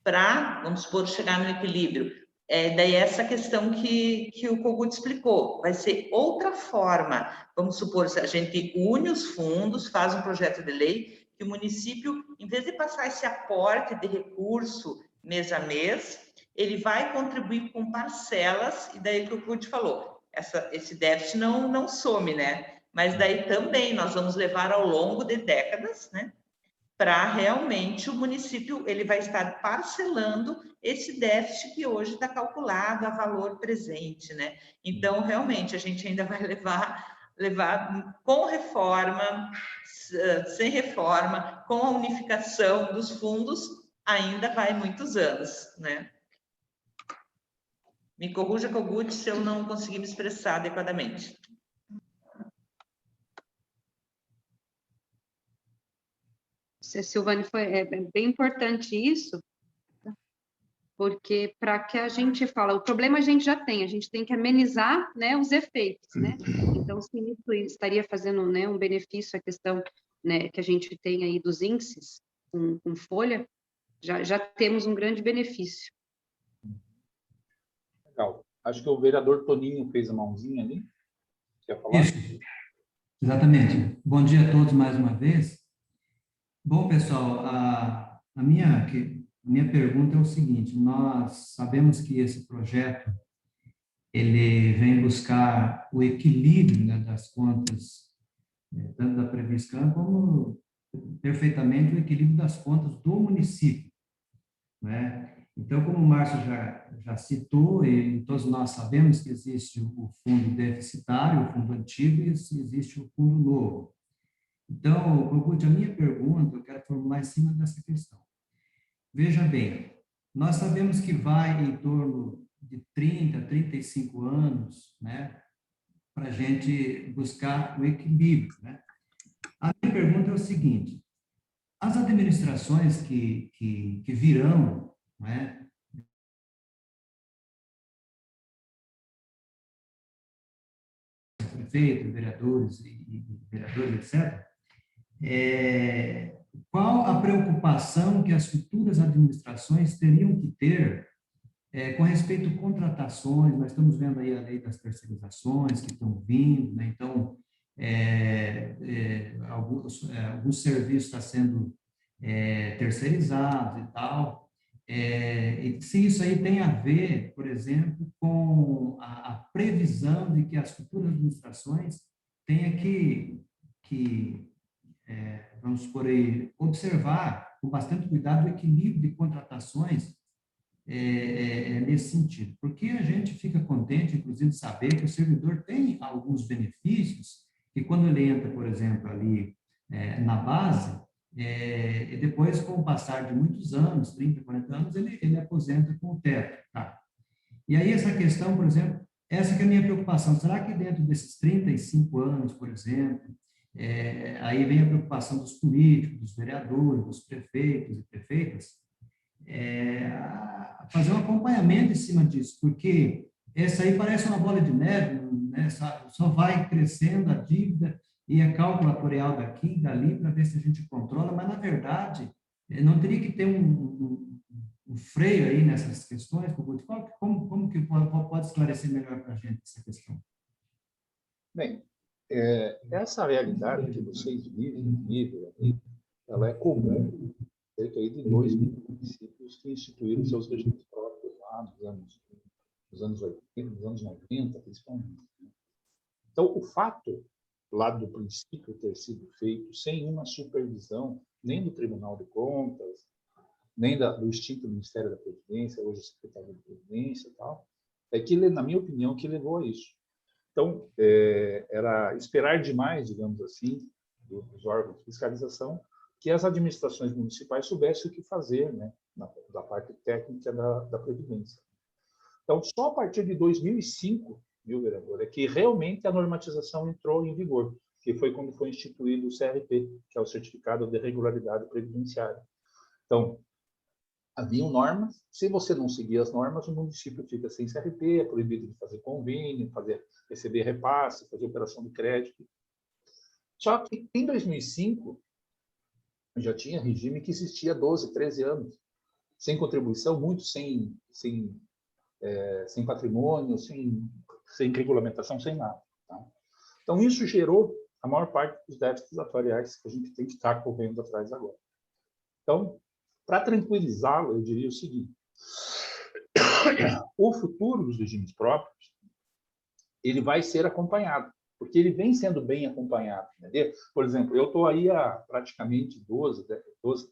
para, vamos supor, chegar no equilíbrio. Daí essa questão que o Kogut explicou, vai ser outra forma. Vamos supor, se a gente une os fundos, faz um projeto de lei, que o município, em vez de passar esse aporte de recurso mês a mês, ele vai contribuir com parcelas, e daí que o Kogut falou, esse déficit não some, né? Mas daí também nós vamos levar ao longo de décadas, né? Para realmente o município ele vai estar parcelando esse déficit que hoje está calculado a valor presente, né? Então, realmente, a gente ainda vai levar com reforma, sem reforma, com a unificação dos fundos, ainda vai muitos anos, né? Me corrija, Kogut, se eu não conseguir me expressar adequadamente. Silvane, é bem importante isso, porque para que a gente fala, o problema a gente já tem, a gente tem que amenizar, né, os efeitos, né? Então, se isso estaria fazendo, né, um benefício, a questão, né, que a gente tem aí dos índices com folha, já temos um grande benefício. Legal. Acho que o vereador Toninho fez a mãozinha ali. Quer falar? Isso, exatamente. Bom dia a todos mais uma vez. Bom, pessoal, a minha pergunta é o seguinte: nós sabemos que esse projeto ele vem buscar o equilíbrio, né, das contas, tanto da Previscan como perfeitamente o equilíbrio das contas do município, né? Então, como o Márcio já citou, e todos nós sabemos que existe o fundo deficitário, o fundo antigo, e existe o fundo novo. Então, Kogut, a minha pergunta, eu quero formular em cima dessa questão. Veja bem, nós sabemos que vai em torno de 30, 35 anos, né, para a gente buscar o equilíbrio, né? A minha pergunta é o seguinte: as administrações que virão, né, prefeitos, vereadores e vereadores, etc., qual a preocupação que as futuras administrações teriam que ter com respeito a contratações? Nós estamos vendo aí a lei das terceirizações que estão vindo, né? Então, alguns serviços estão sendo terceirizados e tal. E se isso aí tem a ver, por exemplo, com a previsão de que as futuras administrações tenham vamos por aí, observar com bastante cuidado o equilíbrio de contratações nesse sentido, porque a gente fica contente, inclusive, de saber que o servidor tem alguns benefícios que, quando ele entra, por exemplo, ali na base, e depois, com o passar de muitos anos, 30, 40 anos, ele aposenta com o teto. Tá? E aí, essa questão, por exemplo, essa que é a minha preocupação, será que dentro desses 35 anos, por exemplo, aí vem a preocupação dos políticos, dos vereadores, dos prefeitos e prefeitas, fazer um acompanhamento em cima disso, porque essa aí parece uma bola de neve, né? Só vai crescendo a dívida e a cálculo atuarial daqui e dali para ver se a gente controla, mas, na verdade, não teria que ter um freio aí nessas questões? Como que pode esclarecer melhor para a gente essa questão? Bem, essa realidade que vocês vivem, ela é comum cerca aí de 2 mil municípios que instituíram seus regimes próprios lá nos anos 80, nos anos 90, principalmente. Então, o fato lá do princípio ter sido feito sem uma supervisão, nem do Tribunal de Contas, nem do extinto Ministério da Previdência, hoje Secretaria da Previdência e tal, é que, na minha opinião, que levou a isso. Então, era esperar demais, digamos assim, dos órgãos de fiscalização, que as administrações municipais soubessem o que fazer, né, da parte técnica da Previdência. Então, só a partir de 2005, viu, vereador, é que realmente a normatização entrou em vigor, que foi quando foi instituído o CRP, que é o Certificado de Regularidade Previdenciária. Então, haviam normas, se você não seguir as normas, o município fica sem CRP, é proibido de fazer convênio, receber repasse, fazer operação de crédito. Só que em 2005, já tinha regime que existia há 12, 13 anos, sem contribuição, muito sem patrimônio, sem regulamentação, sem nada. Tá? Então, isso gerou a maior parte dos déficits atuariais que a gente tem que estar correndo atrás agora. Então, para tranquilizá-lo, eu diria o seguinte: o futuro dos regimes próprios ele vai ser acompanhado, porque ele vem sendo bem acompanhado. Entendeu? Por exemplo, eu estou aí há praticamente 12,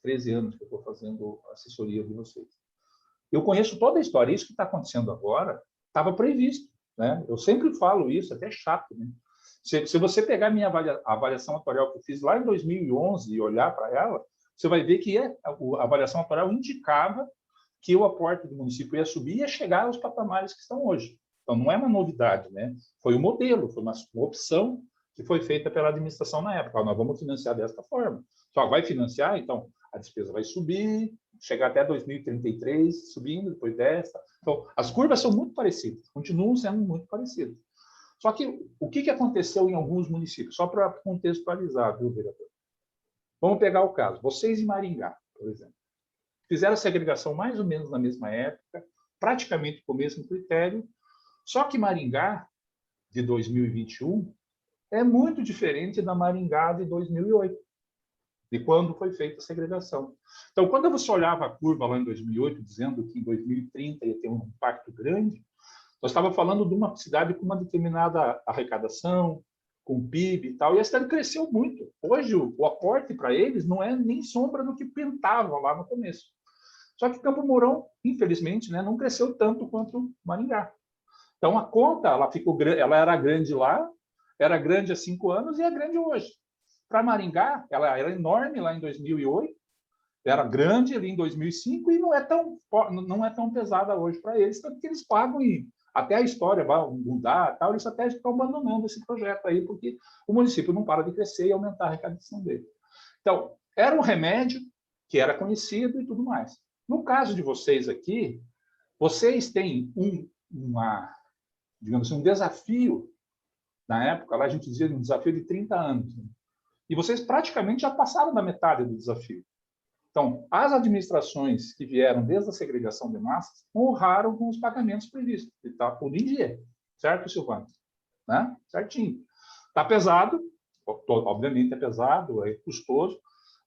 13 anos que eu estou fazendo assessoria de vocês. Eu conheço toda a história. Isso que está acontecendo agora estava previsto. Né? Eu sempre falo isso, até chato. Né? Se você pegar a minha avaliação atuarial que eu fiz lá em 2011 e olhar para ela, você vai ver que a avaliação atuarial indicava que o aporte do município ia subir e ia chegar aos patamares que estão hoje. Então, não é uma novidade, né? Foi um modelo, foi uma opção que foi feita pela administração na época. Nós vamos financiar desta forma. Só vai financiar, então, a despesa vai subir, chegar até 2033, subindo, depois desta. Então, as curvas são muito parecidas, continuam sendo muito parecidas. Só que o que aconteceu em alguns municípios? Só para contextualizar, viu, vereador? Vamos pegar o caso. Vocês em Maringá, por exemplo, fizeram a segregação mais ou menos na mesma época, praticamente com o mesmo critério, só que Maringá, de 2021, é muito diferente da Maringá de 2008, de quando foi feita a segregação. Então, quando você olhava a curva lá em 2008, dizendo que em 2030 ia ter um impacto grande, nós estávamos falando de uma cidade com uma determinada arrecadação, com PIB e tal, e a cidade cresceu muito. Hoje, o aporte para eles não é nem sombra do que pintava lá no começo. Só que Campo Mourão, infelizmente, né, não cresceu tanto quanto Maringá. Então, a conta ela era grande lá, era grande há 5 anos e é grande hoje. Para Maringá, ela era enorme lá em 2008, era grande ali em 2005 e não é tão pesada hoje para eles, tanto que eles pagam até a história vai mudar, tal, eles até estão abandonando esse projeto aí, porque o município não para de crescer e aumentar a arrecadação dele. Então, era um remédio que era conhecido e tudo mais. No caso de vocês aqui, vocês têm digamos assim, um desafio, na época, lá a gente dizia um desafio de 30 anos, né? E vocês praticamente já passaram da metade do desafio. Então, as administrações que vieram desde a segregação de massas honraram com os pagamentos previstos. E está tudo em dia. Certo, Silvano? Né? Certinho. Está pesado, obviamente é pesado, é custoso,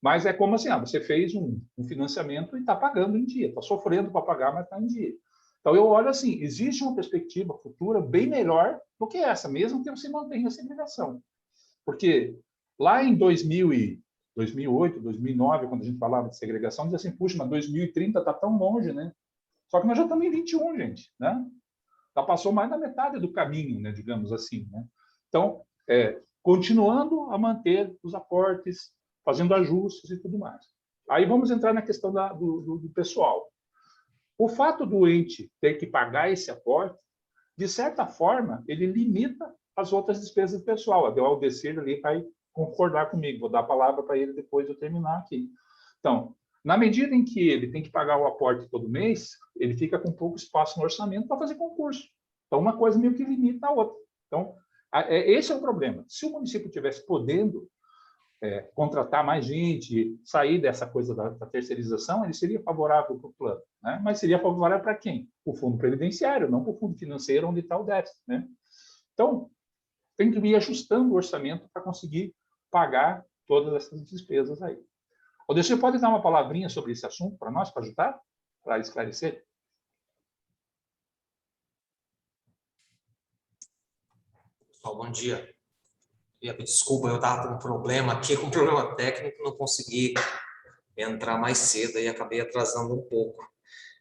mas é como assim, você fez um financiamento e está pagando em dia. Está sofrendo para pagar, mas está em dia. Então, eu olho assim, existe uma perspectiva futura bem melhor do que essa, mesmo que você mantenha a segregação. Porque lá em 2008, 2009, quando a gente falava de segregação, dizia assim, puxa, mas 2030 está tão longe, né? Só que nós já estamos em 21, gente, né? Já passou mais da metade do caminho, né, digamos assim, né? Então, continuando a manter os aportes, fazendo ajustes e tudo mais. Aí vamos entrar na questão do pessoal. O fato do ente ter que pagar esse aporte, de certa forma, ele limita as outras despesas do pessoal. O Aldecir ali vai concordar comigo. Vou dar a palavra para ele depois de eu terminar aqui. Então, na medida em que ele tem que pagar o aporte todo mês, ele fica com pouco espaço no orçamento para fazer concurso. Então, uma coisa meio que limita a outra. Então, esse é o problema. Se o município tivesse podendo contratar mais gente, sair dessa coisa da terceirização, ele seria favorável para o plano, né? Mas seria favorável para quem? O fundo previdenciário, não para o fundo financeiro, onde está o déficit, né? Então, tem que ir ajustando o orçamento para conseguir pagar todas essas despesas aí. O Aldecir pode dar uma palavrinha sobre esse assunto para nós, para ajudar, para esclarecer? Pessoal, bom dia. Desculpa, eu estava com um problema aqui, com um problema técnico, não consegui entrar mais cedo e acabei atrasando um pouco.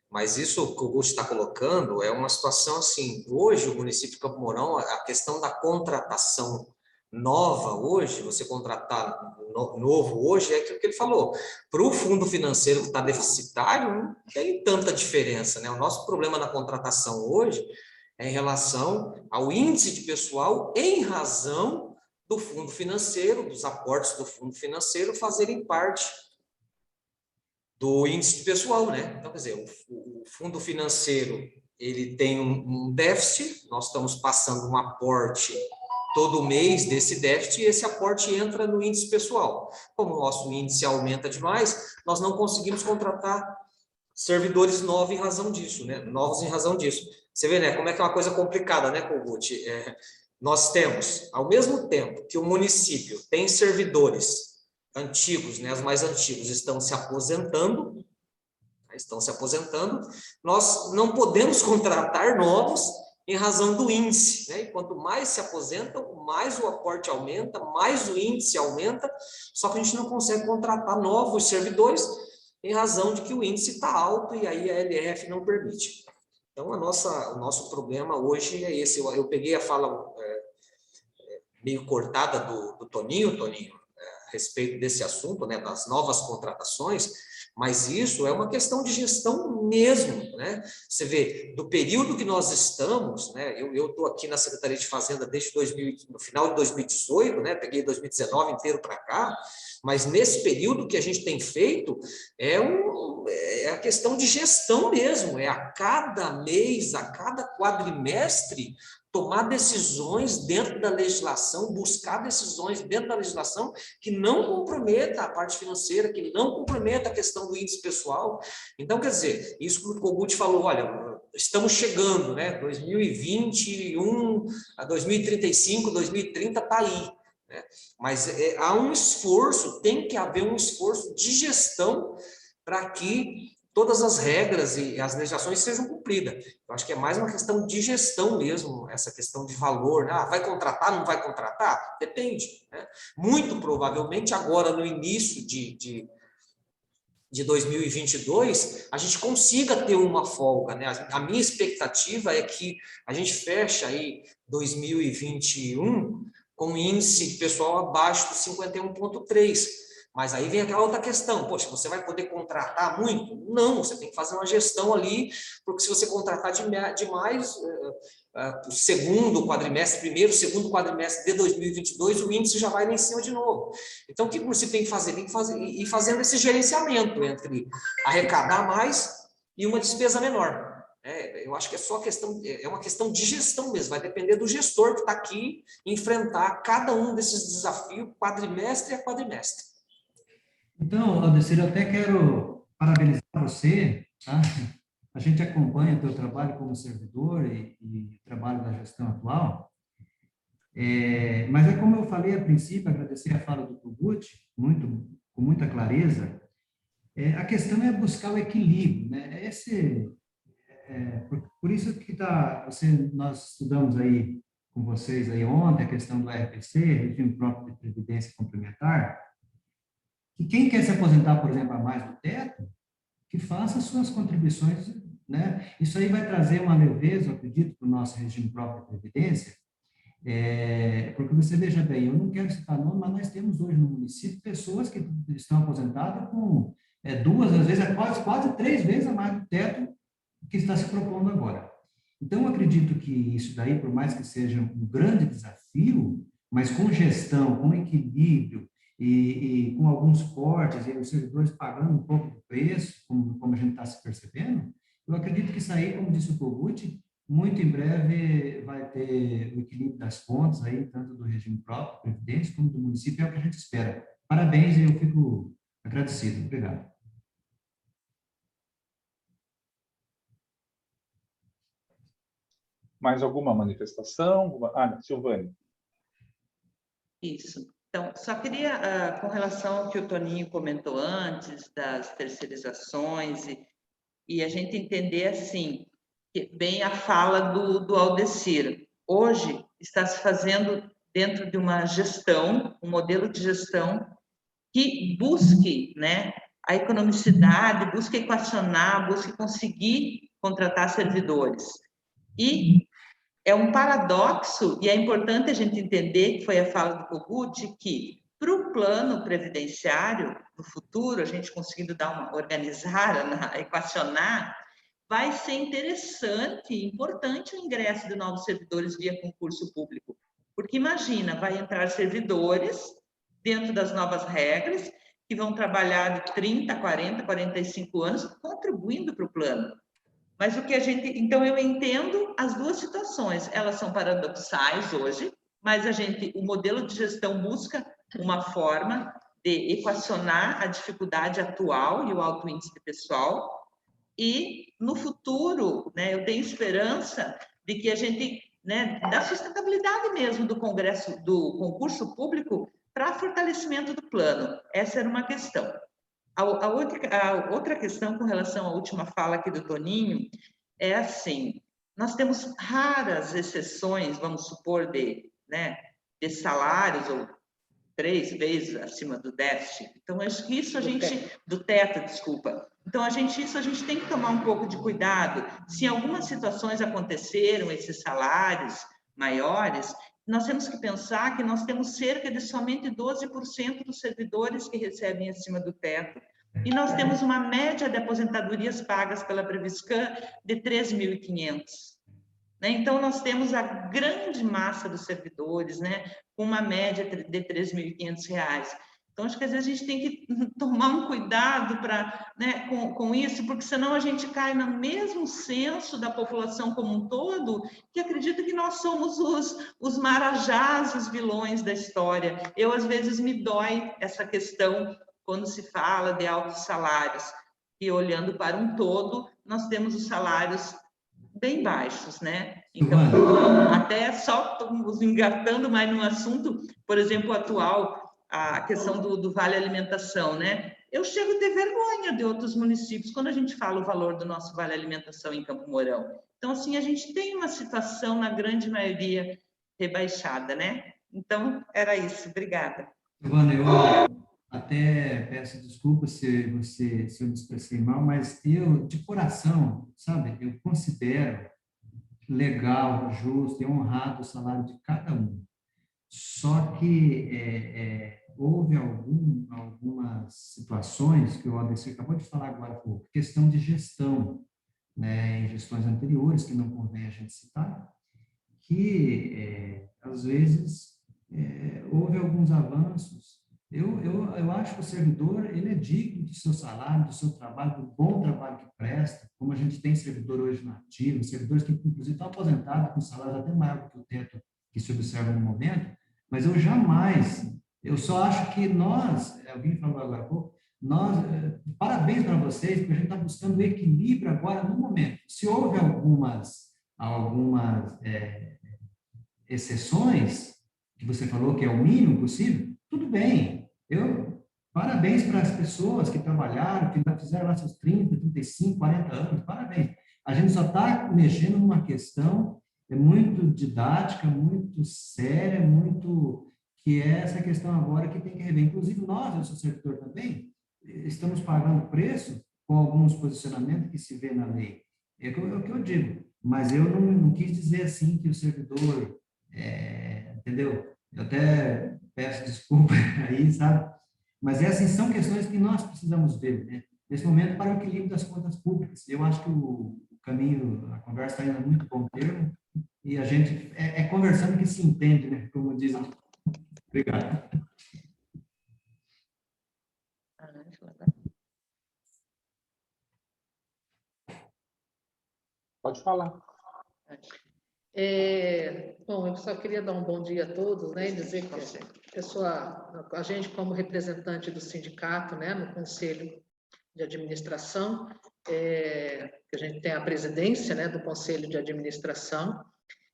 Mas isso que o Guti está colocando é uma situação assim, hoje o município de Campo Mourão, a questão da contratação nova hoje, você contratar novo hoje, é aquilo que ele falou. Para o fundo financeiro que está deficitário, não tem tanta diferença, né? O nosso problema na contratação hoje é em relação ao índice de pessoal em razão do fundo financeiro, dos aportes do fundo financeiro fazerem parte do índice de pessoal, né? Então, quer dizer, o fundo financeiro, ele tem um déficit, nós estamos passando um aporte todo mês desse déficit e esse aporte entra no índice pessoal. Como o nosso índice aumenta demais, nós não conseguimos contratar servidores novos em razão disso, né? Novos em razão disso. Você vê, né? Como é que é uma coisa complicada, né, Kogut? Nós temos, ao mesmo tempo que o município tem servidores antigos, né, os mais antigos estão se aposentando, nós não podemos contratar novos em razão do índice, né? E quanto mais se aposentam, mais o aporte aumenta, mais o índice aumenta, só que a gente não consegue contratar novos servidores em razão de que o índice está alto e aí a LRF não permite. Então, o nosso problema hoje é esse. Eu peguei a fala meio cortada do Toninho, a respeito desse assunto, né, das novas contratações, mas isso é uma questão de gestão mesmo, né? Você vê, do período que nós estamos, né, eu estou aqui na Secretaria de Fazenda desde no final de 2018, né, peguei 2019 inteiro para cá, mas nesse período que a gente tem feito é a questão de gestão mesmo, é a cada mês, a cada quadrimestre, tomar decisões dentro da legislação, buscar decisões dentro da legislação que não comprometa a parte financeira, que não comprometa a questão do índice pessoal. Então, quer dizer, isso que o Kogut falou, olha, estamos chegando, né? 2021, a 2035, 2030 está aí. Né? Mas há um esforço, tem que haver um esforço de gestão para que todas as regras e as legislações sejam cumpridas. Eu acho que é mais uma questão de gestão mesmo, essa questão de valor. Né? Vai contratar, não vai contratar? Depende. Né? Muito provavelmente, agora no início de 2022, a gente consiga ter uma folga. Né? A minha expectativa é que a gente feche aí 2021 com índice pessoal abaixo do 51,3%. Mas aí vem aquela outra questão, poxa, você vai poder contratar muito? Não, você tem que fazer uma gestão ali, porque se você contratar demais, o segundo quadrimestre, primeiro, segundo quadrimestre de 2022, o índice já vai lá em cima de novo. Então, o que o município tem que fazer? Tem que ir fazendo esse gerenciamento entre arrecadar mais e uma despesa menor. Eu acho que é só questão, é uma questão de gestão mesmo, vai depender do gestor que está aqui enfrentar cada um desses desafios, quadrimestre a quadrimestre. Então, Aldecir, eu até quero parabenizar você, tá? A gente acompanha o teu trabalho como servidor e o trabalho da gestão atual, mas é como eu falei a princípio, agradecer a fala do Kogut, com muita clareza, a questão é buscar o equilíbrio, né? Por isso que nós estudamos aí com vocês aí ontem a questão do RPC, Regime Próprio de Previdência Complementar, que quem quer se aposentar, por exemplo, a mais do teto, que faça suas contribuições, né? Isso aí vai trazer uma leveza, eu acredito, para o nosso regime próprio de previdência, porque você veja bem, eu não quero citar nome, mas nós temos hoje no município pessoas que estão aposentadas com 2, às vezes quase 3 vezes a mais do teto que está se propondo agora. Então, eu acredito que isso daí, por mais que seja um grande desafio, mas com gestão, com equilíbrio e com alguns cortes, e os servidores pagando um pouco do preço, como a gente está se percebendo, eu acredito que isso aí, como disse o Kogut, muito em breve vai ter o equilíbrio das contas aí, tanto do regime próprio, previdência, como do município, é o que a gente espera. Parabéns e eu fico agradecido. Obrigado. Mais alguma manifestação? Silvânia. Isso. Então, só queria, com relação ao que o Toninho comentou antes, das terceirizações, e a gente entender, assim, bem a fala do Aldecir. Hoje, está se fazendo dentro de uma gestão, um modelo de gestão que busque, né, a economicidade, busque equacionar, busque conseguir contratar servidores. E é um paradoxo, e é importante a gente entender, que foi a fala do Kogut, que para o plano previdenciário, no futuro, a gente conseguindo organizar, equacionar, vai ser interessante e importante o ingresso de novos servidores via concurso público. Porque imagina, vai entrar servidores dentro das novas regras, que vão trabalhar de 30, 40, 45 anos, contribuindo para o plano. Mas o que a gente... Então, eu entendo as duas situações. Elas são paradoxais hoje, mas o modelo de gestão busca uma forma de equacionar a dificuldade atual e o alto índice de pessoal. E, no futuro, né, eu tenho esperança de que a gente... Né, da sustentabilidade mesmo do concurso público para fortalecimento do plano. Essa era uma questão. A outra questão com relação à última fala aqui do Toninho é assim, nós temos raras exceções, vamos supor, de salários, ou 3 vezes acima do déficit. Então, acho que isso do teto, desculpa. Então, isso a gente tem que tomar um pouco de cuidado. Se em algumas situações aconteceram esses salários maiores, nós temos que pensar que nós temos cerca de somente 12% dos servidores que recebem acima do teto, e nós temos uma média de aposentadorias pagas pela Previscan de 3.500. Então, nós temos a grande massa dos servidores, com uma média de R$ 3.500. Então, acho que às vezes a gente tem que tomar um cuidado com isso, porque senão a gente cai no mesmo senso da população como um todo, que acredita que nós somos os marajás, os vilões da história. Eu, às vezes, me dói essa questão quando se fala de altos salários, e olhando para um todo, nós temos os salários bem baixos, Então, até só estamos engatando mais no assunto, por exemplo, atual, a questão do Vale Alimentação, Eu chego a ter vergonha de outros municípios quando a gente fala o valor do nosso Vale Alimentação em Campo Mourão. Então, assim, a gente tem uma situação, na grande maioria, rebaixada, Então, era isso. Obrigada. Silvana, eu até peço desculpas se eu me expressei mal, mas eu, de coração, sabe, eu considero legal, justo e honrado o salário de cada um. Só que houve algumas situações que o Aldecir acabou de falar agora, por questão de gestão, né, em gestões anteriores, que não convém a gente citar, que, às vezes, houve alguns avanços. Eu acho que o servidor, ele é digno do seu salário, do seu trabalho, do bom trabalho que presta, como a gente tem servidor hoje na ativa, servidores que, inclusive, estão aposentados com salários até maior do que o teto que se observa no momento, mas eu só acho que nós, alguém falou agora há pouco, parabéns para vocês, porque a gente está buscando equilíbrio agora no momento. Se houve algumas exceções, que você falou que é o mínimo possível, tudo bem. Parabéns para as pessoas que trabalharam, que fizeram lá seus 30, 35, 40 anos, parabéns. A gente só está mexendo numa questão muito didática, muito séria, que é essa questão agora que tem que rever. Inclusive nós, eu sou servidor também, estamos pagando preço com alguns posicionamentos que se vê na lei. É o que eu digo. Mas eu não quis dizer assim que o servidor, entendeu? Eu até peço desculpa aí, sabe? Mas assim, são questões que nós precisamos ver, né? Nesse momento, para o equilíbrio das contas públicas. Eu acho que o caminho, a conversa está indo a muito bom termo, e a gente, conversando que se entende, né? Como dizem. Obrigado. Pode falar. Bom, eu só queria dar um bom dia a todos, né, e dizer que a gente como representante do sindicato, né, no Conselho de Administração, que a gente tem a presidência, né, do Conselho de Administração.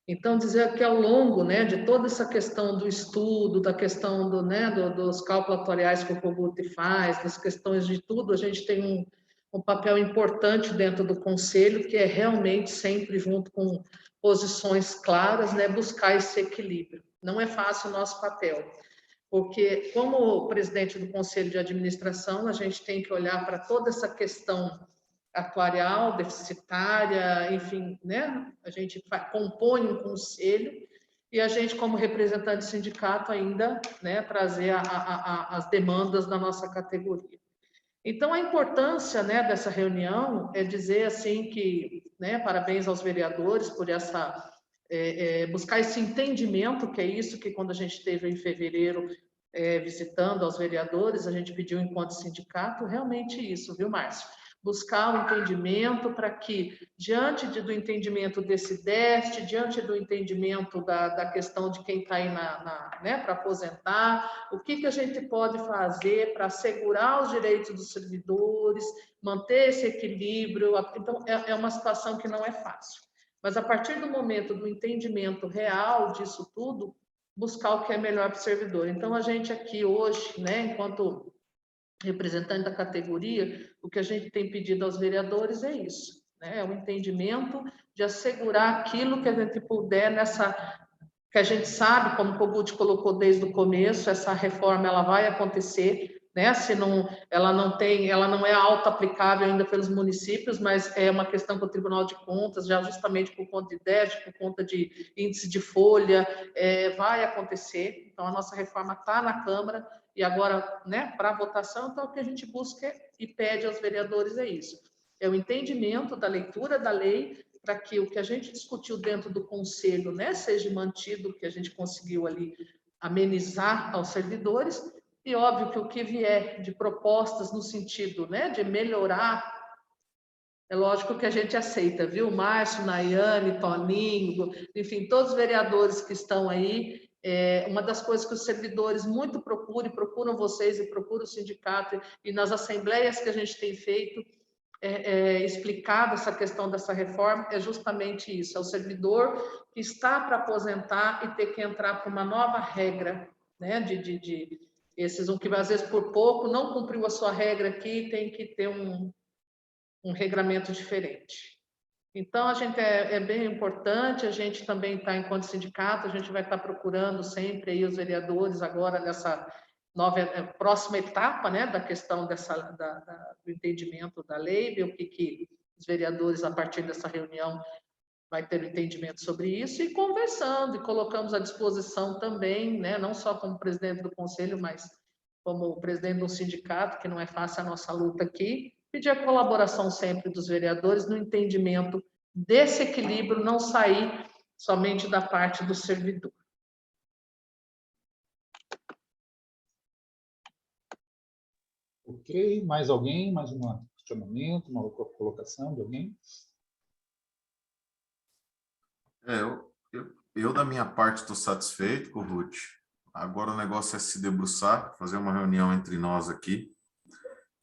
Então, dizer que ao longo, né, de toda essa questão do estudo, da questão dos cálculos atuariais que o Kogut faz, das questões de tudo, a gente tem um papel importante dentro do Conselho, que é realmente sempre junto com posições claras, né, buscar esse equilíbrio. Não é fácil o nosso papel, porque como presidente do Conselho de Administração, a gente tem que olhar para toda essa questão atuarial, deficitária, enfim, né? A gente compõe um conselho e a gente, como representante do sindicato, ainda, né, trazer as demandas da nossa categoria. Então, a importância, né, dessa reunião é dizer assim que, né, parabéns aos vereadores por buscar esse entendimento, que é isso que quando a gente esteve em fevereiro visitando aos vereadores, a gente pediu enquanto sindicato, realmente isso, viu, Márcio? Buscar um entendimento para que, diante do entendimento desse déficit, diante do entendimento da questão de quem está aí né, para aposentar, o que a gente pode fazer para assegurar os direitos dos servidores, manter esse equilíbrio. Então, é uma situação que não é fácil. Mas, a partir do momento do entendimento real disso tudo, buscar o que é melhor para o servidor. Então, a gente aqui hoje, né, enquanto representante da categoria, o que a gente tem pedido aos vereadores é isso, né? É o entendimento de assegurar aquilo que a gente puder que a gente sabe, como o Kogut colocou desde o começo, essa reforma ela vai acontecer, né? Ela não é auto-aplicável ainda pelos municípios, mas é uma questão com o Tribunal de Contas, já justamente por conta de déficit, por conta de índice de folha, vai acontecer. Então, a nossa reforma está na Câmara, e agora, né, para votação, então o que a gente busca e pede aos vereadores é isso. É o entendimento da leitura da lei, para que o que a gente discutiu dentro do Conselho, né, seja mantido, que a gente conseguiu ali amenizar aos servidores, e óbvio que o que vier de propostas no sentido, né, de melhorar, é lógico que a gente aceita, viu? Márcio, Nayane, Toninho, enfim, todos os vereadores que estão aí. Uma das coisas que os servidores muito procuram vocês e procuram o sindicato, e nas assembleias que a gente tem feito, explicado essa questão dessa reforma, é justamente isso, é o servidor que está para aposentar e ter que entrar para uma nova regra, né, esses que às vezes por pouco não cumpriu a sua regra aqui, tem que ter um regramento diferente. Então, a gente é bem importante, a gente também está, enquanto sindicato, a gente vai estar procurando sempre aí os vereadores agora nessa próxima etapa, né, da questão do entendimento da lei, ver o que os vereadores, a partir dessa reunião, vai ter um entendimento sobre isso, e conversando, e colocamos à disposição também, né, não só como presidente do Conselho, mas como presidente de um sindicato, que não é fácil a nossa luta aqui, pedir a colaboração sempre dos vereadores no entendimento desse equilíbrio, não sair somente da parte do servidor. Ok, mais alguém? Mais um questionamento, uma colocação de alguém? Eu da minha parte, estou satisfeito com o Ruth. Agora o negócio é se debruçar, fazer uma reunião entre nós aqui.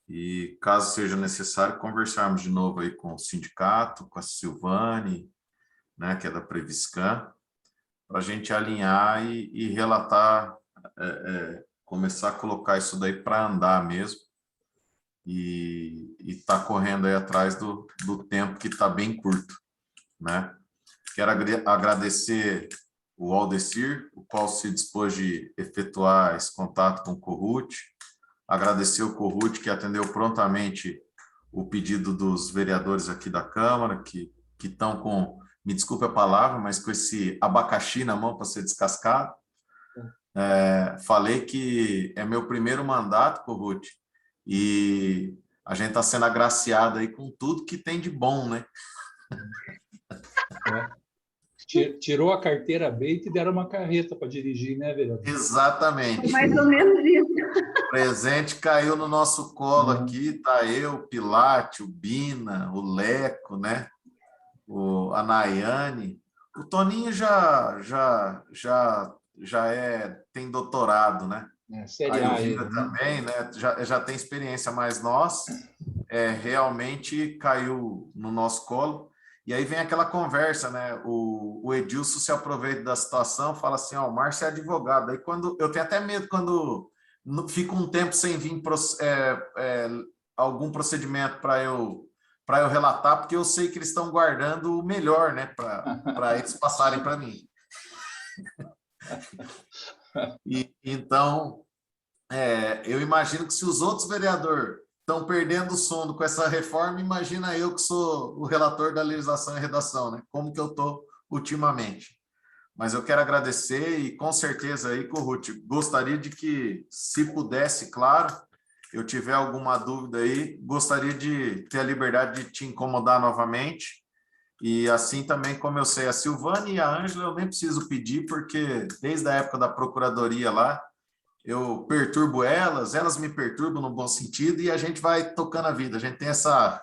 E, caso seja necessário, conversarmos de novo aí com o sindicato, com a Silvane, né, que é da Previscan, para a gente alinhar e relatar, começar a colocar isso daí para andar mesmo. E está correndo aí atrás do tempo que está bem curto, né? Quero agradecer o Aldecir, o qual se dispôs de efetuar esse contato com o Corrut, agradecer o Corrut, que atendeu prontamente o pedido dos vereadores aqui da Câmara, que estão com, me desculpe a palavra, mas com esse abacaxi na mão para ser descascado. Falei que é meu primeiro mandato, Corrut, e a gente está sendo agraciado aí com tudo que tem de bom, né? Tirou a carteira B e te deram uma carreta para dirigir, né, vereador? Exatamente. Mais ou menos isso. O presente caiu no nosso colo aqui, tá eu, o Pilate, o Bina, o Leco, né? A Nayane. O Toninho tem doutorado, né? Série Aí o A Vira ele, né? também, né? Já tem experiência, mas nós realmente caiu no nosso colo. E aí vem aquela conversa, né? O Edilson se aproveita da situação, fala assim, ó, o Márcio é advogado. Aí quando eu tenho até medo quando fica um tempo sem vir algum procedimento para eu relatar, porque eu sei que eles estão guardando o melhor, né? Para eles passarem para mim. Então, eu imagino que se os outros vereadores estão perdendo o sono com essa reforma, imagina eu que sou o relator da legislação e redação, né? Como que eu estou ultimamente. Mas eu quero agradecer e, com certeza, aí, Corrut, gostaria de que, se pudesse, claro, eu tiver alguma dúvida aí, gostaria de ter a liberdade de te incomodar novamente. E assim também, como eu sei, a Silvane e a Ângela, eu nem preciso pedir, porque desde a época da procuradoria lá, eu perturbo elas me perturbam no bom sentido e a gente vai tocando a vida. A gente tem essa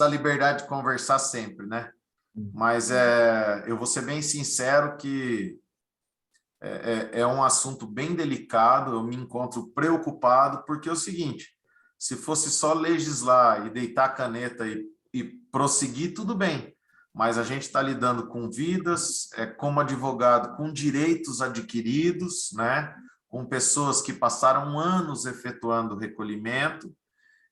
liberdade de conversar sempre, né? Mas eu vou ser bem sincero que é um assunto bem delicado, eu me encontro preocupado, porque é o seguinte, se fosse só legislar e deitar a caneta e prosseguir, tudo bem, mas a gente está lidando com vidas, como advogado, com direitos adquiridos, né? Com pessoas que passaram anos efetuando o recolhimento,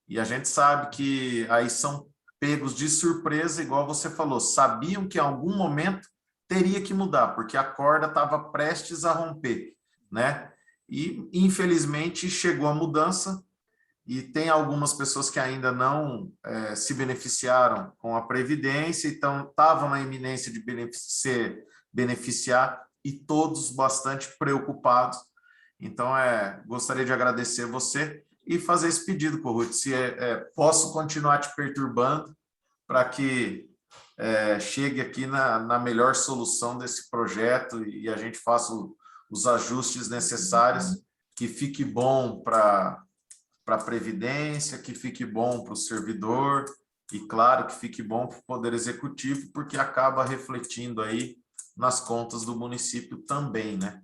e a gente sabe que aí são pegos de surpresa, igual você falou, sabiam que em algum momento teria que mudar, porque a corda estava prestes a romper, né? E, infelizmente, chegou a mudança, e tem algumas pessoas que ainda não se beneficiaram com a Previdência, então estavam na iminência de beneficiar, e todos bastante preocupados. Então, gostaria de agradecer você e fazer esse pedido, Corrut, se posso continuar te perturbando para que chegue aqui na melhor solução desse projeto e a gente faça os ajustes necessários, que fique bom para a Previdência, que fique bom para o servidor e, claro, que fique bom para o Poder Executivo, porque acaba refletindo aí nas contas do município também, né?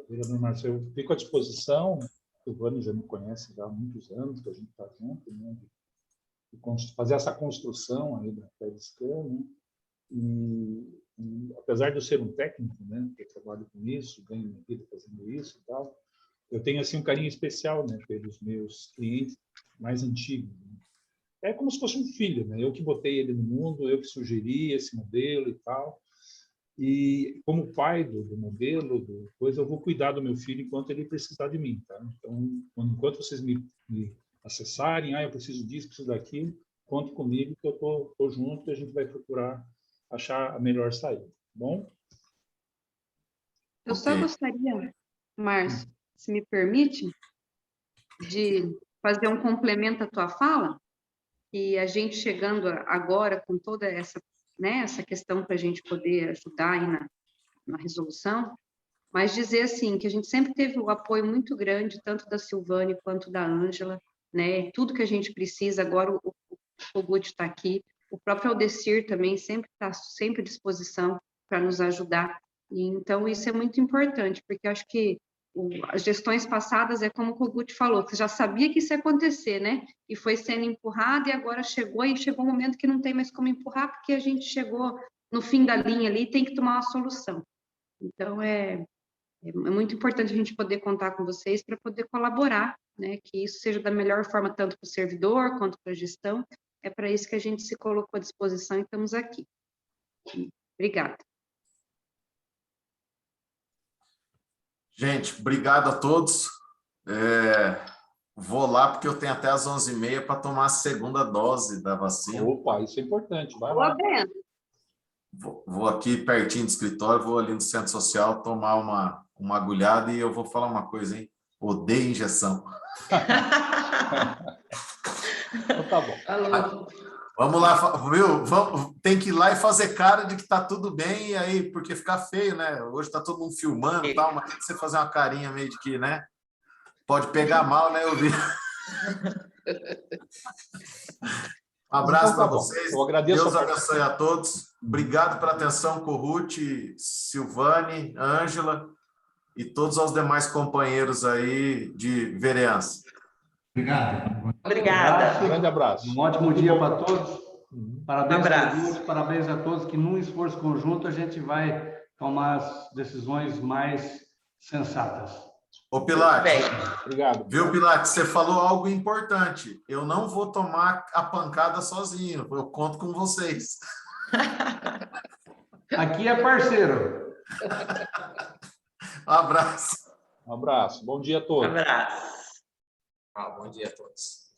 Vereador Márcio, eu fico à disposição, o Vani já me conhece já há muitos anos, que a gente está junto, né? De fazer essa construção aí da Previscan, né? E apesar de eu ser um técnico, né, que eu trabalho com isso, ganho minha vida fazendo isso e tal, eu tenho assim um carinho especial, né, pelos meus clientes mais antigos, né? É como se fosse um filho, né? Eu que botei ele no mundo, eu que sugeri esse modelo e tal. E como pai do modelo, eu vou cuidar do meu filho enquanto ele precisar de mim, tá? Então, enquanto vocês me acessarem, eu preciso disso, preciso daquilo, conte comigo que eu tô junto e a gente vai procurar achar a melhor saída, tá bom? Eu só gostaria, Márcio, se me permite, de fazer um complemento à tua fala, e a gente chegando agora com toda essa, né, essa questão para a gente poder ajudar aí na resolução, mas dizer assim, que a gente sempre teve um apoio muito grande, tanto da Silvane quanto da Ângela, né, tudo que a gente precisa, agora o Kogut está aqui, o próprio Aldecir também sempre está sempre à disposição para nos ajudar, e então isso é muito importante, porque eu acho que as gestões passadas, é como o Kogut falou, que já sabia que isso ia acontecer, né? E foi sendo empurrado e agora chegou um momento que não tem mais como empurrar, porque a gente chegou no fim da linha ali e tem que tomar uma solução. Então, é muito importante a gente poder contar com vocês para poder colaborar, né? Que isso seja da melhor forma, tanto para o servidor quanto para a gestão. É para isso que a gente se colocou à disposição e estamos aqui. Obrigada. Gente, obrigado a todos. Vou lá porque eu tenho até às 11h30 para tomar a segunda dose da vacina. Opa, isso é importante. Vai lá. Vou aqui pertinho do escritório, vou ali no centro social tomar uma agulhada e eu vou falar uma coisa, hein? Odeio injeção. Então tá bom. Alô. Vamos lá, viu? Tem que ir lá e fazer cara de que tá tudo bem, e aí, porque fica feio, né? Hoje tá todo mundo filmando e tal, mas tem que você fazer uma carinha meio de que, né? Pode pegar mal, né? Eu vi. Um abraço para vocês. Eu agradeço. Deus abençoe a todos. Obrigado pela atenção, Kogut, Silvane, Ângela e todos os demais companheiros aí de vereança. Obrigado. Obrigada. Um grande abraço. Um ótimo dia para todos. Parabéns, abraço. parabéns a todos, que num esforço conjunto a gente vai tomar as decisões mais sensatas. Ô, Pilates, Obrigado. viu, Pilates, você falou algo importante. Eu não vou tomar a pancada sozinho, eu conto com vocês. Aqui é parceiro. Um abraço. Um abraço. Bom dia a todos. Abraço. Bom dia a todos.